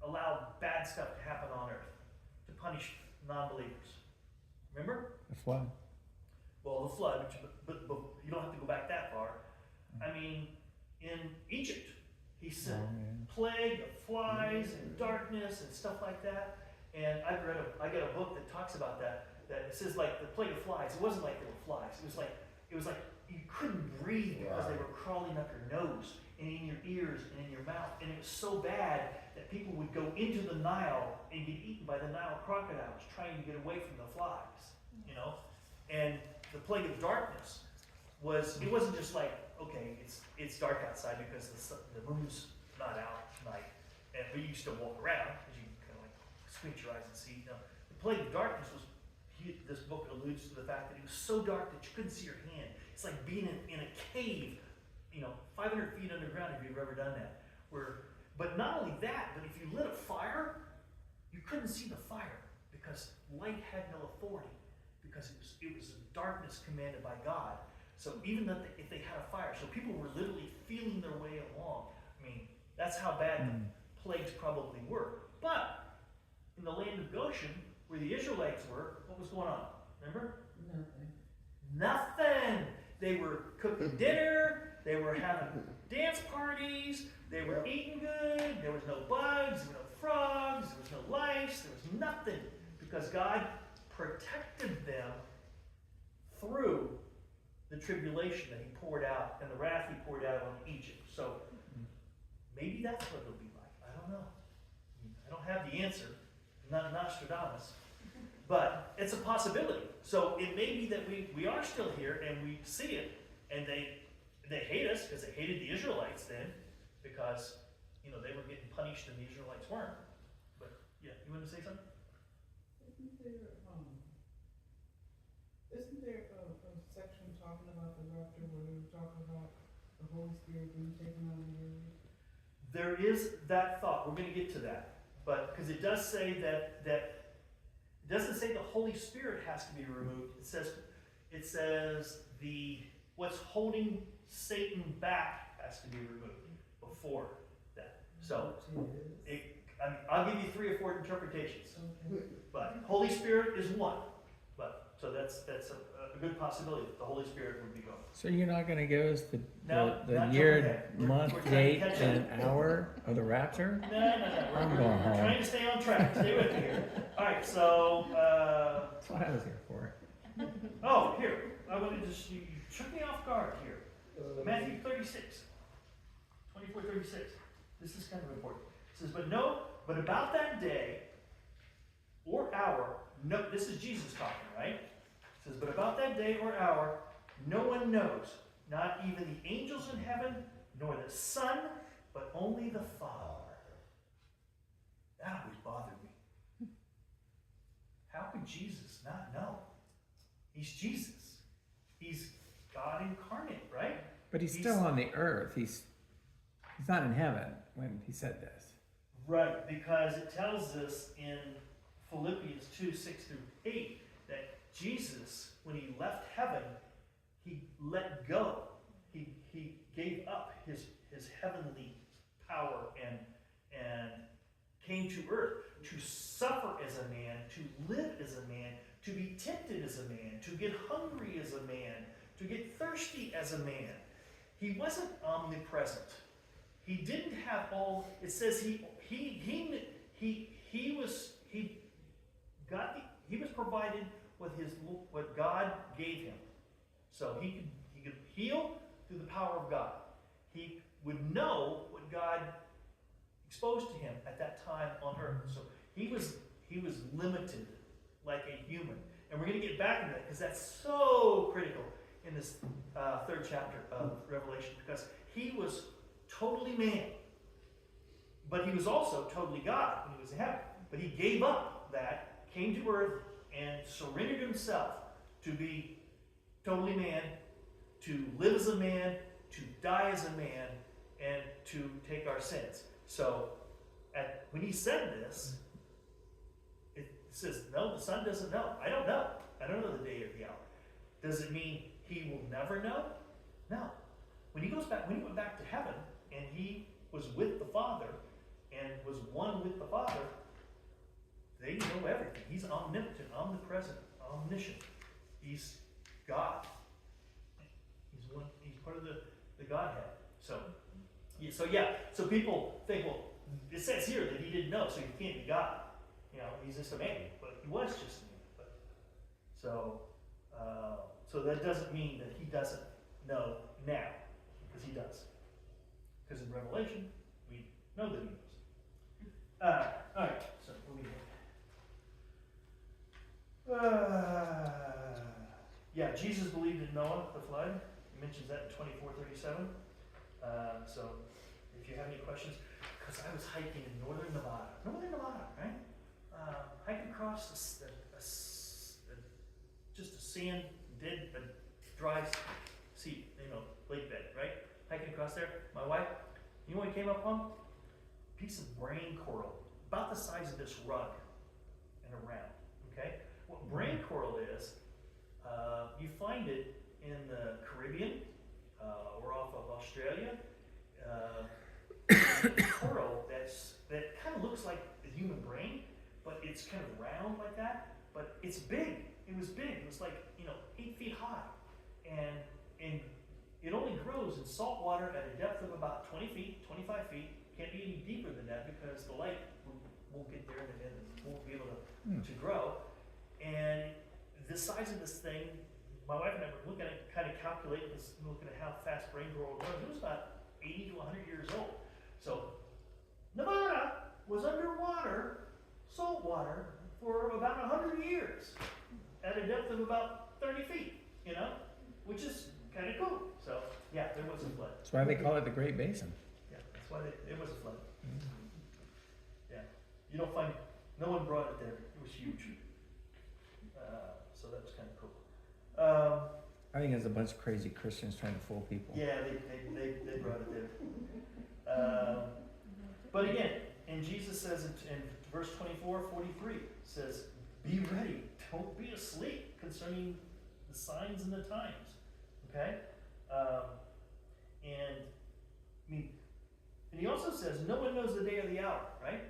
allowed bad stuff to happen on earth to punish non-believers? Remember? The flood. Well, the flood, but you don't have to go back that far. I mean, in Egypt, he sent plague of flies and darkness and stuff like that. And I got a book that talks about that it says like the plague of flies. It wasn't like there were flies. It was like you couldn't breathe because they were crawling up your nose and in your ears and in your mouth. And it was so bad that people would go into the Nile and get eaten by the Nile crocodiles trying to get away from the flies, you know? And the plague of darkness it wasn't just like, okay, it's dark outside because the moon's not out tonight, but you still walk around because you kind of like squint your eyes and see. You know, the plague of darkness this book alludes to the fact that it was so dark that you couldn't see your hand. It's like being in a cave, 500 feet underground if you've ever done that. But not only that, but if you lit a fire, you couldn't see the fire because light had no authority because it was darkness commanded by God. So even if they had a fire, so people were literally feeling their way along. I mean, that's how bad the plagues probably were. But in the land of Goshen, where the Israelites were, what was going on? Remember? Nothing. They were cooking dinner. They were having dance parties. They were eating good. There was no bugs. There were no frogs. There was no lice. There was nothing because God protected them through the tribulation that he poured out and the wrath he poured out on Egypt. So maybe that's what it'll be like. I don't know. I don't have the answer. I'm not Nostradamus. But it's a possibility. So it may be that we are still here and we see it and they hate us because they hated the Israelites then because they were getting punished and the Israelites weren't. But yeah, you want to say something? Isn't there a section talking about the rapture where they were talking about the Holy Spirit being taken out of the earth? There is that thought. We're going to get to that. But because it does say that it doesn't say the Holy Spirit has to be removed. It says what's holding Satan back has to be removed before that. So I'll give you 3 or 4 interpretations. Okay. But Holy Spirit is one. So that's a good possibility that the Holy Spirit would be gone. So you're not going to give us the Not year, jumping ahead. month, We're trying to date, catch and up. hour of the rapture? No. I'm We're going home. trying to stay on track. Stay with me here. All right, so That's what I was here for. here. I want to just you took me off guard here. Matthew 36, 24:36. This is kind of important. It says, but about that day or hour, no, this is Jesus talking, right? It says, but about that day or hour, no one knows, not even the angels in heaven, nor the Son, but only the Father. That always bothered me. How could Jesus not know? He's Jesus. He's God incarnate, right? But he's still on the earth. He's not in heaven when he said this. Right, because it tells us in Philippians 2:6-8 that Jesus, when he left heaven, he let go. He gave up his heavenly power and came to earth to suffer as a man, to live as a man, to be tempted as a man, to get hungry as a man, to get thirsty as a man. He wasn't omnipresent. He didn't have all. It says he was provided with what God gave him. So he could heal through the power of God. He would know what God exposed to him at that time on earth. So he was limited like a human. And we're going to get back into that because that's so critical in this third chapter of Revelation, because he was totally man, but he was also totally God when he was in heaven. But he gave up that, came to earth, and surrendered himself to be totally man, to live as a man, to die as a man, and to take our sins. So when he said this, it says, no, the Son doesn't know. I don't know. I don't know the day or the hour. Does it mean he will never know? No. When he went back to heaven, and he was with the Father, and was one with the Father, they know everything. He's omnipotent, omnipresent, omniscient. He's God. He's part of the Godhead. So people think, well, it says here that he didn't know, so he can't be God. He's just a man, but he was just a man. So that doesn't mean that he doesn't know now, because he does. Because in Revelation, we know that he knows. All right, so moving on. Jesus believed in Noah, the flood. He mentions that in 24:37. So if you have any questions, because I was hiking in northern Nevada, right? Hiking across just a sand, dead, dry sea, lake bed, right? Hiking across there. My wife, you know what we came up on? A piece of brain coral, about the size of this rug and around, okay? What brain coral is, you find it in the Caribbean, or off of Australia. Coral that kind of looks like the human brain, but it's kind of round like that, but it's big. It was big. It was like, 8 feet high. And it only grows in salt water at a depth of about 20 feet, 25 feet. Can't be any deeper than that because the light won't get there and it won't be able to grow. And the size of this thing, my wife and I were looking at it, kind of calculating this, looking at how fast brain coral grows. It was about 80 to 100 years old. So Nevada was underwater, salt water, for about 100 years at a depth of about 30 feet, which is kind of cool. So, yeah, there was a flood. That's why they call it the Great Basin. Yeah, that's why it was a flood. Yeah. You don't find, no one brought it there. It was huge. So that was kind of cool. I think it's a bunch of crazy Christians trying to fool people. Yeah, they brought it there. But again, and Jesus says in verse 24:43, says, be ready, don't be asleep concerning the signs and the times. Okay? And he also says, no one knows the day or the hour, right?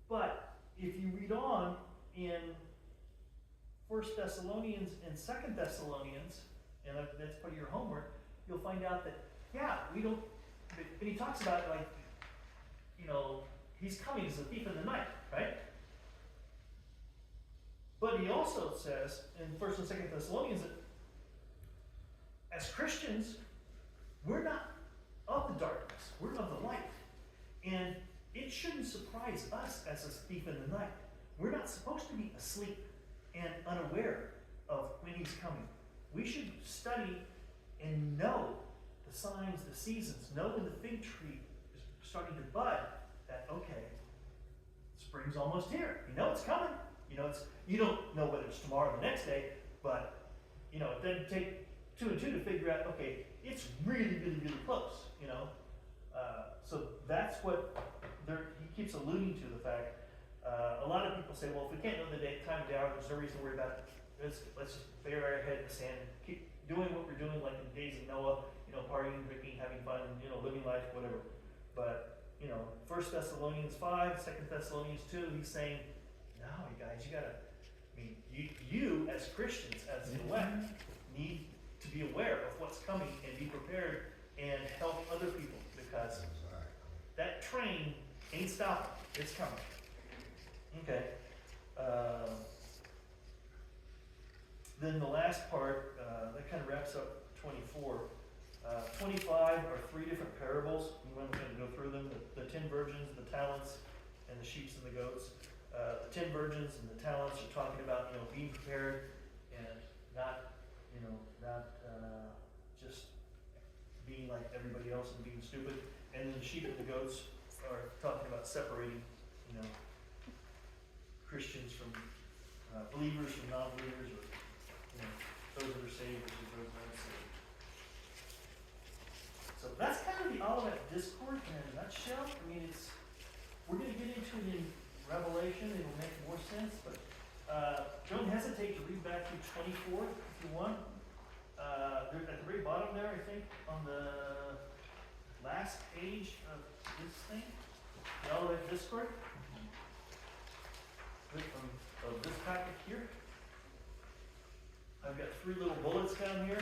But if you read on in 1 Thessalonians and 2 Thessalonians, and that's part of your homework, you'll find out that, we don't, and he talks about it like, he's coming as a thief in the night, right? But he also says in 1 and 2 Thessalonians that as Christians, we're not of the darkness, we're of the light. And it shouldn't surprise us as a thief in the night. We're not supposed to be asleep and unaware of when he's coming. We should study and know the signs, the seasons, know when the fig tree is starting to bud, that, okay, spring's almost here. You know it's coming. You don't know whether it's tomorrow or the next day, but, it doesn't take 2 and 2 to figure out, okay, it's really, really, really close, So that's what he keeps alluding to, the fact. A lot of people say, well, if we can't know the day, time of the hour, there's no reason to worry about it. Let's just bury our head in the sand and keep doing what we're doing like in partying, drinking, having fun, you know, living life, whatever. But, you know, 1 Thessalonians 5, 2 Thessalonians 2, he's saying, no, you guys, you gotta, I mean, you as Christians, as the elect, need to be aware of what's coming and be prepared and help other people, because that train ain't stopping. It's coming. Okay. Then the last part, that kind of wraps up 24. 25 are 3 different parables. I'm going to go through them. The 10 virgins, the talents, and the sheep and the goats. The 10 virgins and the talents are talking about, you know, being prepared and not, you know, not just being like everybody else and being stupid. And then the sheep and the goats are talking about separating, you know, Christians from believers from non-believers, or, you know, those that are saved versus those that aren't saved. So that's kind of the Olivet Discourse in a nutshell. I mean, we're going to get into it in Revelation. It'll make more sense, but don't hesitate to read back through 24 if you want. At the very bottom there, I think, on the last page of this thing, the Olivet Discourse, of this packet here. I've got 3 little bullets down here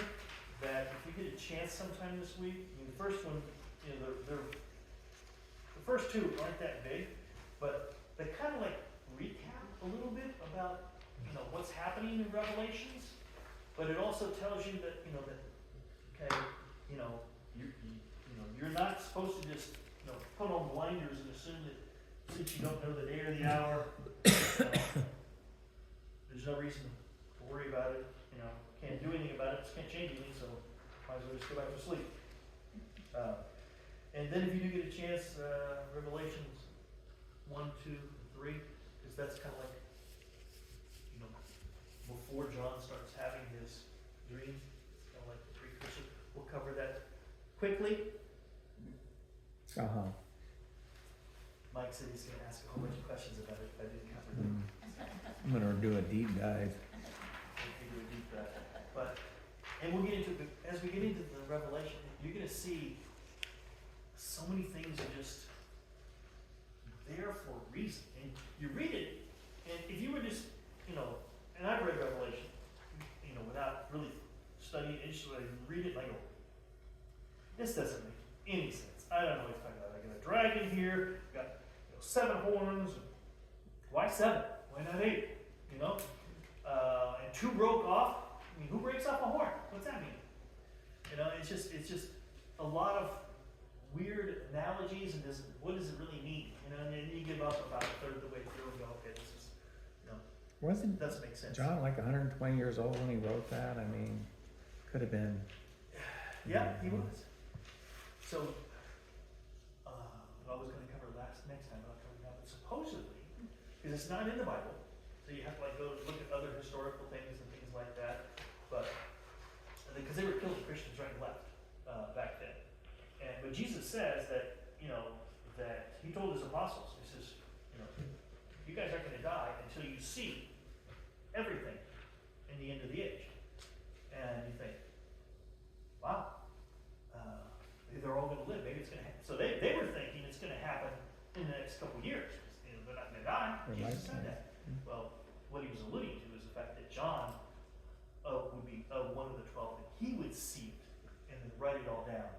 that if you get a chance sometime this week, I mean, the first one, you know, the first 2 aren't that big, but they kind of like recap a little bit about, you know, what's happening in Revelations, but it also tells you that, you know, that, okay, you know, you're not supposed to just, you know, put on blinders and assume that since you don't know the day or the hour, there's no reason to worry about it, you know, can't do anything about it, just can't change anything, so might as well just go back to sleep. And then if you do get a chance, Revelations 1, 2, 3, because that's kind of like, you know, before John starts having his dream, it's kind of like the precursor. We'll cover that quickly. Mike said he's going to ask a whole bunch of questions about it if I didn't cover them. I'm gonna do a deep dive. But, and we'll get into it, as we get into the Revelation, you're going to see so many things are just there for a reason. And you read it, and if you were just, you know, and I've read Revelation, you know, without really studying it, just read it and I go, this doesn't make any sense. I don't know what he's talking about. I got a dragon here, got, you know, 7 horns. Why 7? Why not 8? You know? And 2 broke off. I mean, who breaks off a horn? What's that mean? You know, it's just a lot of weird analogies, and what does it really mean? You know, and then you give up about a third of the way through and go, okay, this is, you know, Wasn't doesn't make sense. John like 120 years old when he wrote that? I mean, could have been. Yeah, he was. So, I was going to cover next time, but I'll cover it now. But supposedly, because it's not in the Bible, so you have to like go look at other historical things and things like that. But because they were killing Christians right and left back then, but Jesus says that, you know, that he told his apostles, he says, you know, you guys aren't going to die until you see everything in the end of the age. And you think, wow, they're all going to live. Maybe it's going to happen. So they were thinking it's going to happen in the next couple of years. You know, they're not going to die. Jesus said that. Well, what he was alluding to is the fact that John would be one of the 12, and he would see it and then write it all down.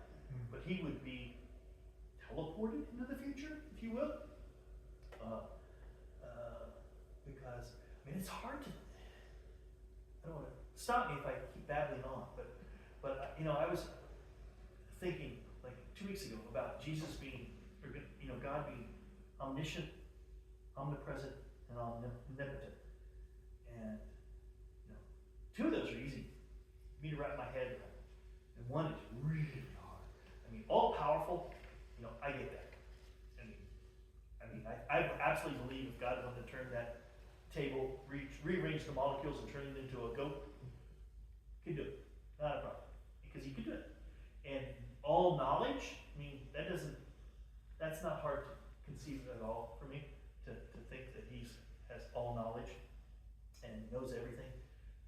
But he would be teleported into the future, if you will. Because, I mean, it's hard to, I don't want to, stop me if I keep babbling on, but you know, I was thinking, like 2 weeks ago, about Jesus being, or, you know, God being omniscient, omnipresent, and omnipotent. And, you know, 2 of those are easy for me to wrap my head around. And 1 is really hard. I mean, all powerful, you know, I get that. I absolutely believe if God wanted to turn that table, rearrange the molecules and turn it into a goat, he could do it. Not a problem. Because he could do it. And all knowledge, I mean, that's not hard to conceive at all for me, to think that he has all knowledge and knows everything.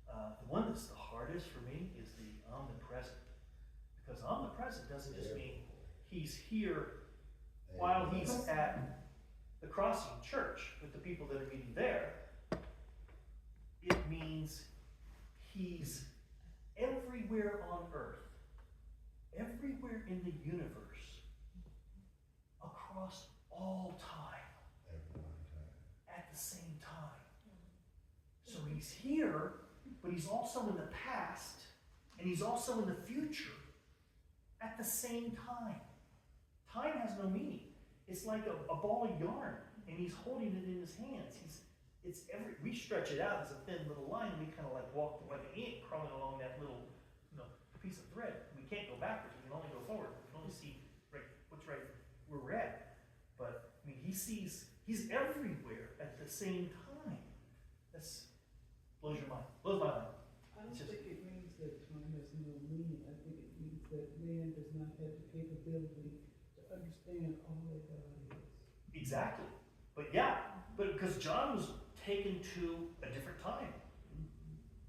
The one that's the hardest for me is the omnipresent. Because omnipresent present doesn't just mean he's here while he's at the Crossing Church with the people that are meeting there. It means he's everywhere on earth, everywhere in the universe, across all time, at the same time. So he's here, but he's also in the past, and he's also in the future at the same time. Time has no meaning. It's like a ball of yarn, and he's holding it in his hands. We stretch it out as a thin little line, and we kind of like walk like an ant crawling along that little, piece of thread. We can't go backwards. We can only go forward. We can only see what's right where we're at. But I mean, he's everywhere at the same time. That's blows your mind. Blows my mind. I don't think it means that time has no meaning. I think it means that man does not have the capability to understand all that God is. Exactly. But because John was taken to a different time,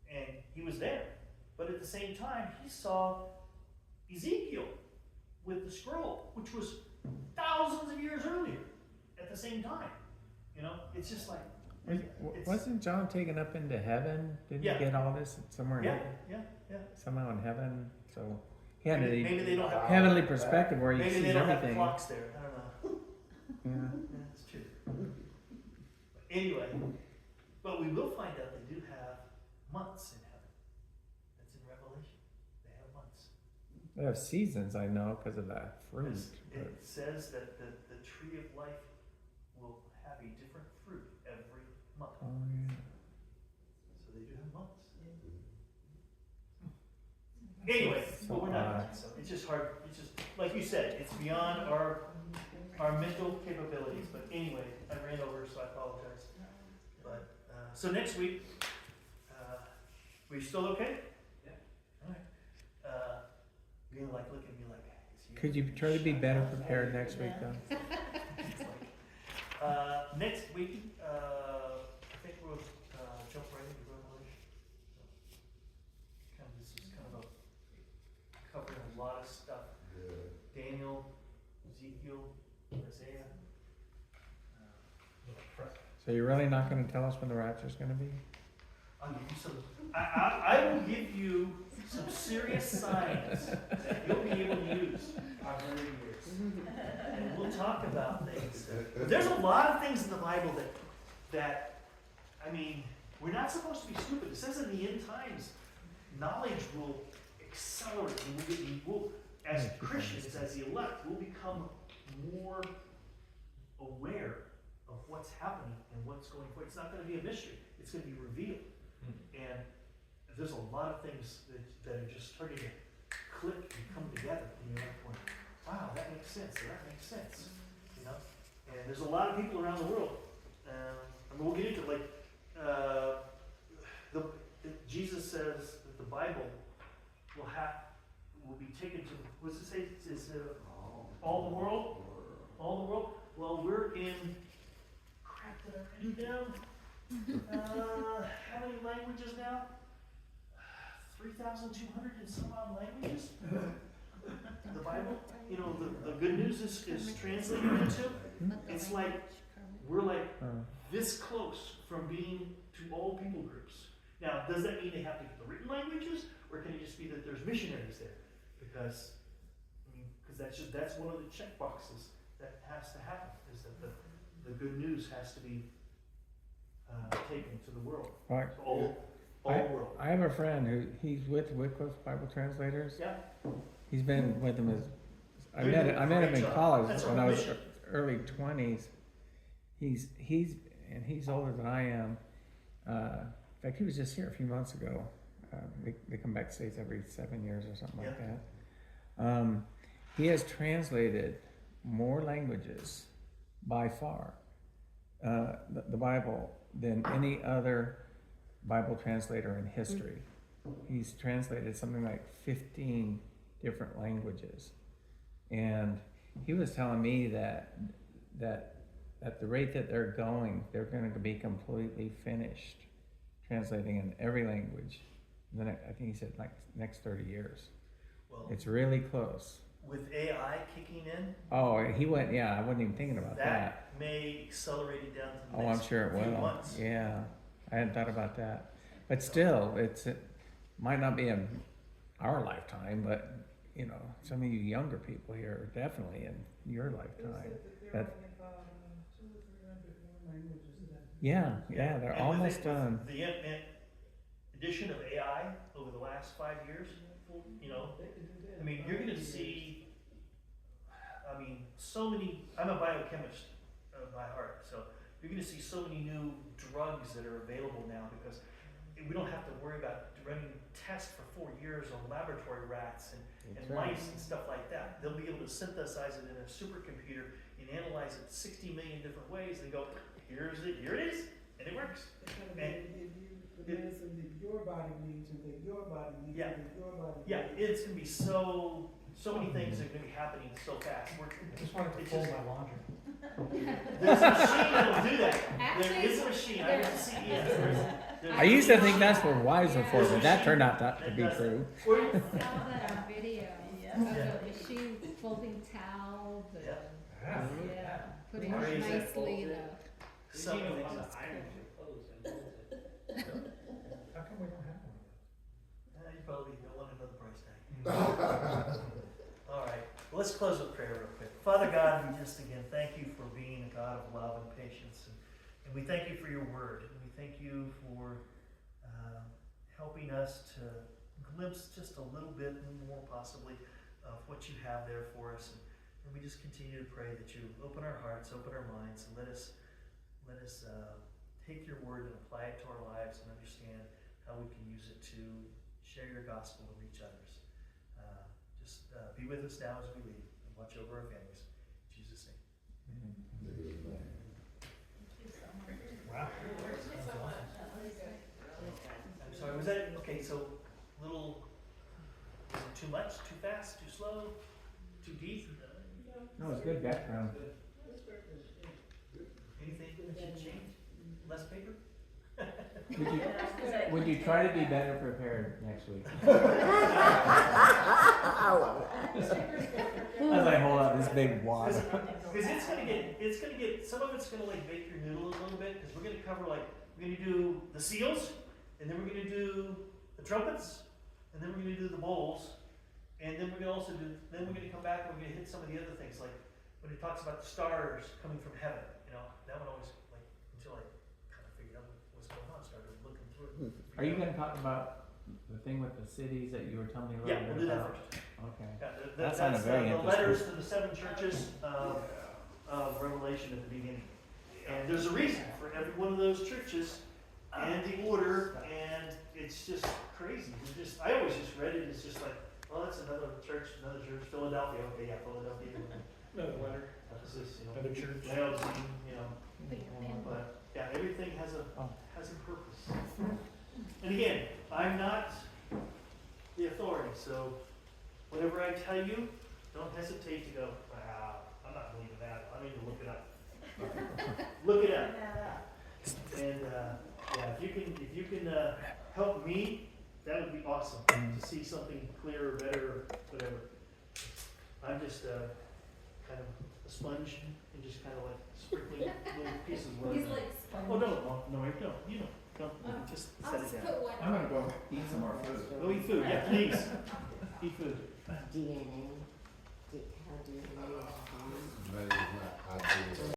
and he was there. But at the same time, he saw Ezekiel with the scroll, which was thousands of years earlier. At the same time, it's just like. Wasn't John taken up into heaven? Didn't Yeah. he get all this somewhere? in heaven? Yeah. Somehow in heaven. So he had Maybe a they don't have heavenly perspective where he maybe sees they don't have everything. clocks there. I don't know. Yeah. Yeah, that's true. But anyway, but we will find out they do have months in heaven. That's in Revelation. They have months. They have seasons, I know, because of that fruit. It says that the tree of life will have a different fruit every month. Oh, yeah. So they do have months. Anyway, but we're not. So it's just hard. It's just like you said. It's beyond our mental capabilities. But anyway, I ran over, so I apologize. But so next week, were you still okay? Yeah. All right. You're gonna look at me like. Could you try to be better prepared next week, though? Next week, I think we'll jump right into Revelation. This is kind of covering a lot of stuff. Daniel, Ezekiel, Isaiah. So you're really not going to tell us when the rapture's going to be? I'll give you some. I will give you some serious signs that you'll be able to use our very years. And we'll talk about things. There's a lot of things in the Bible that I mean, we're not supposed to be stupid. It says in the end times, knowledge will accelerate. And we'll, as Christians, as the elect, we'll become more aware of what's happening and what's going forward. It's not going to be a mystery. It's going to be revealed. And there's a lot of things that are just starting to click and come together. And you're like, going, wow, that makes sense. Or that makes sense. And there's a lot of people around the world. I mean, we'll get into it. Jesus says that the Bible will be taken to. What's it say? It's all the world. All the world. Well, we're in. Crap! Did I write it down? How many languages now? 3,200 and some odd languages. The Bible, the good news is translated into. It's like we're like this close from being to all people groups. Now, does that mean they have to get the written languages, or can it just be that there's missionaries there? Because that's one of the check boxes that has to happen. Is that the good news has to be taken to the world. Right. All world. I have a friend he's with Wycliffe Bible Translators. Yeah. He's been with them I met him in college when I was early 20s. He's older than I am. In fact, he was just here a few months ago. They come back to States every 7 years or something like that. He has translated more languages by far, the Bible, than any other Bible translator in history. He's translated something like 15 different languages. And he was telling me that at the rate that they're going to be completely finished translating in every language. And then I think he said like next 30 years. Well, it's really close. with AI kicking in, Oh, he went, yeah, I wasn't even thinking about that. that may accelerate it down to the Oh, I'm next sure it few will, months. yeah, I hadn't thought about that. But still, it might not be in our lifetime, but, you know, some of you younger people here are definitely in your They lifetime. said that That- they're only about 200 or 300 more languages left. Yeah, yeah, they're And with almost it- with done. The addition of AI over the last 5 years, you know, They could do that I in mean, you're 5 gonna years. see, I mean, so many, I'm a biochemist by heart, so you're gonna see so many new drugs that are available now because we don't have to worry about running tests for 4 years on laboratory rats and That's right. mice and stuff like that. They'll be able to synthesize it in a supercomputer and analyze it 60 million different ways and go, here it is, and it works. They're trying to give you the medicine that your body needs and that your body needs Yeah. and that your body needs. Yeah, it's gonna be so many things are gonna be happening so fast. I just wanted to It's fold just- my laundry. There's a machine that'll do that. There Actually, is a machine, I didn't see it. There's I used to a think that's machine. what wives were for, but that turned out not to be true. Or- I saw that on video Yeah. of Yeah. a machine folding towels and, Yeah. yeah, putting Crazy. nicely the. Some things. How come we don't have one? You probably don't want another price tag. All right, well, let's close with prayer real quick. Father God, we just again thank you for being a God of love and patience, and we thank you for your word, and we thank you for helping us to glimpse just a little bit more possibly of what you have there for us, and we just continue to pray that you open our hearts, open our minds, and let us take your word and apply it to our lives and understand how we can use it to share your gospel and reach others. Just be with us now as we leave and watch over our families. In Jesus' name. Wow. I'm sorry, was that, okay, so little, is it too much, too fast, too slow, too deep? No, it's good background. Anything that should change? Less paper? Would you try to be better prepared next week? As I hold out this big wad. Because it's gonna get, some of it's gonna like bake your noodle a little bit, because we're gonna cover like, we're gonna do the seals, and then we're gonna do the trumpets, and then we're gonna do the bowls, and then we're gonna also do, then we're gonna come back and we're gonna hit some of the other things, like when it talks about the stars coming from heaven, you know, that one always, like, until I kind of figured out what's going on, started looking through it. Are you gonna talk about the thing with the cities that you were telling me a little Yeah, bit we'll do that about? first. Okay. Yeah, That that's sounded very the interesting. letters to the 7 churches of Revelation at the beginning. And there's a reason for every one of those churches and the order, and it's just crazy. I always just read it as just like, oh, that's another church, Philadelphia. Okay, yeah, Philadelphia. Another letter, Ephesus, you know. another church. Laodicea, you know. But yeah, everything has a purpose. And again, I'm not the authority, so whatever I tell you, don't hesitate to go, wow, I'm not believing that. I need to look it up. Look it up. And yeah, if you can help me, that would be awesome to see something clearer, better, or whatever. I'm just kind of a sponge and just kind of like sprinkling little pieces. He's like Oh no, no, you don't. Just I'll set just it put down. one. I'm gonna go eat some more food. Go eat food. Yeah, please. Eat food. DNA.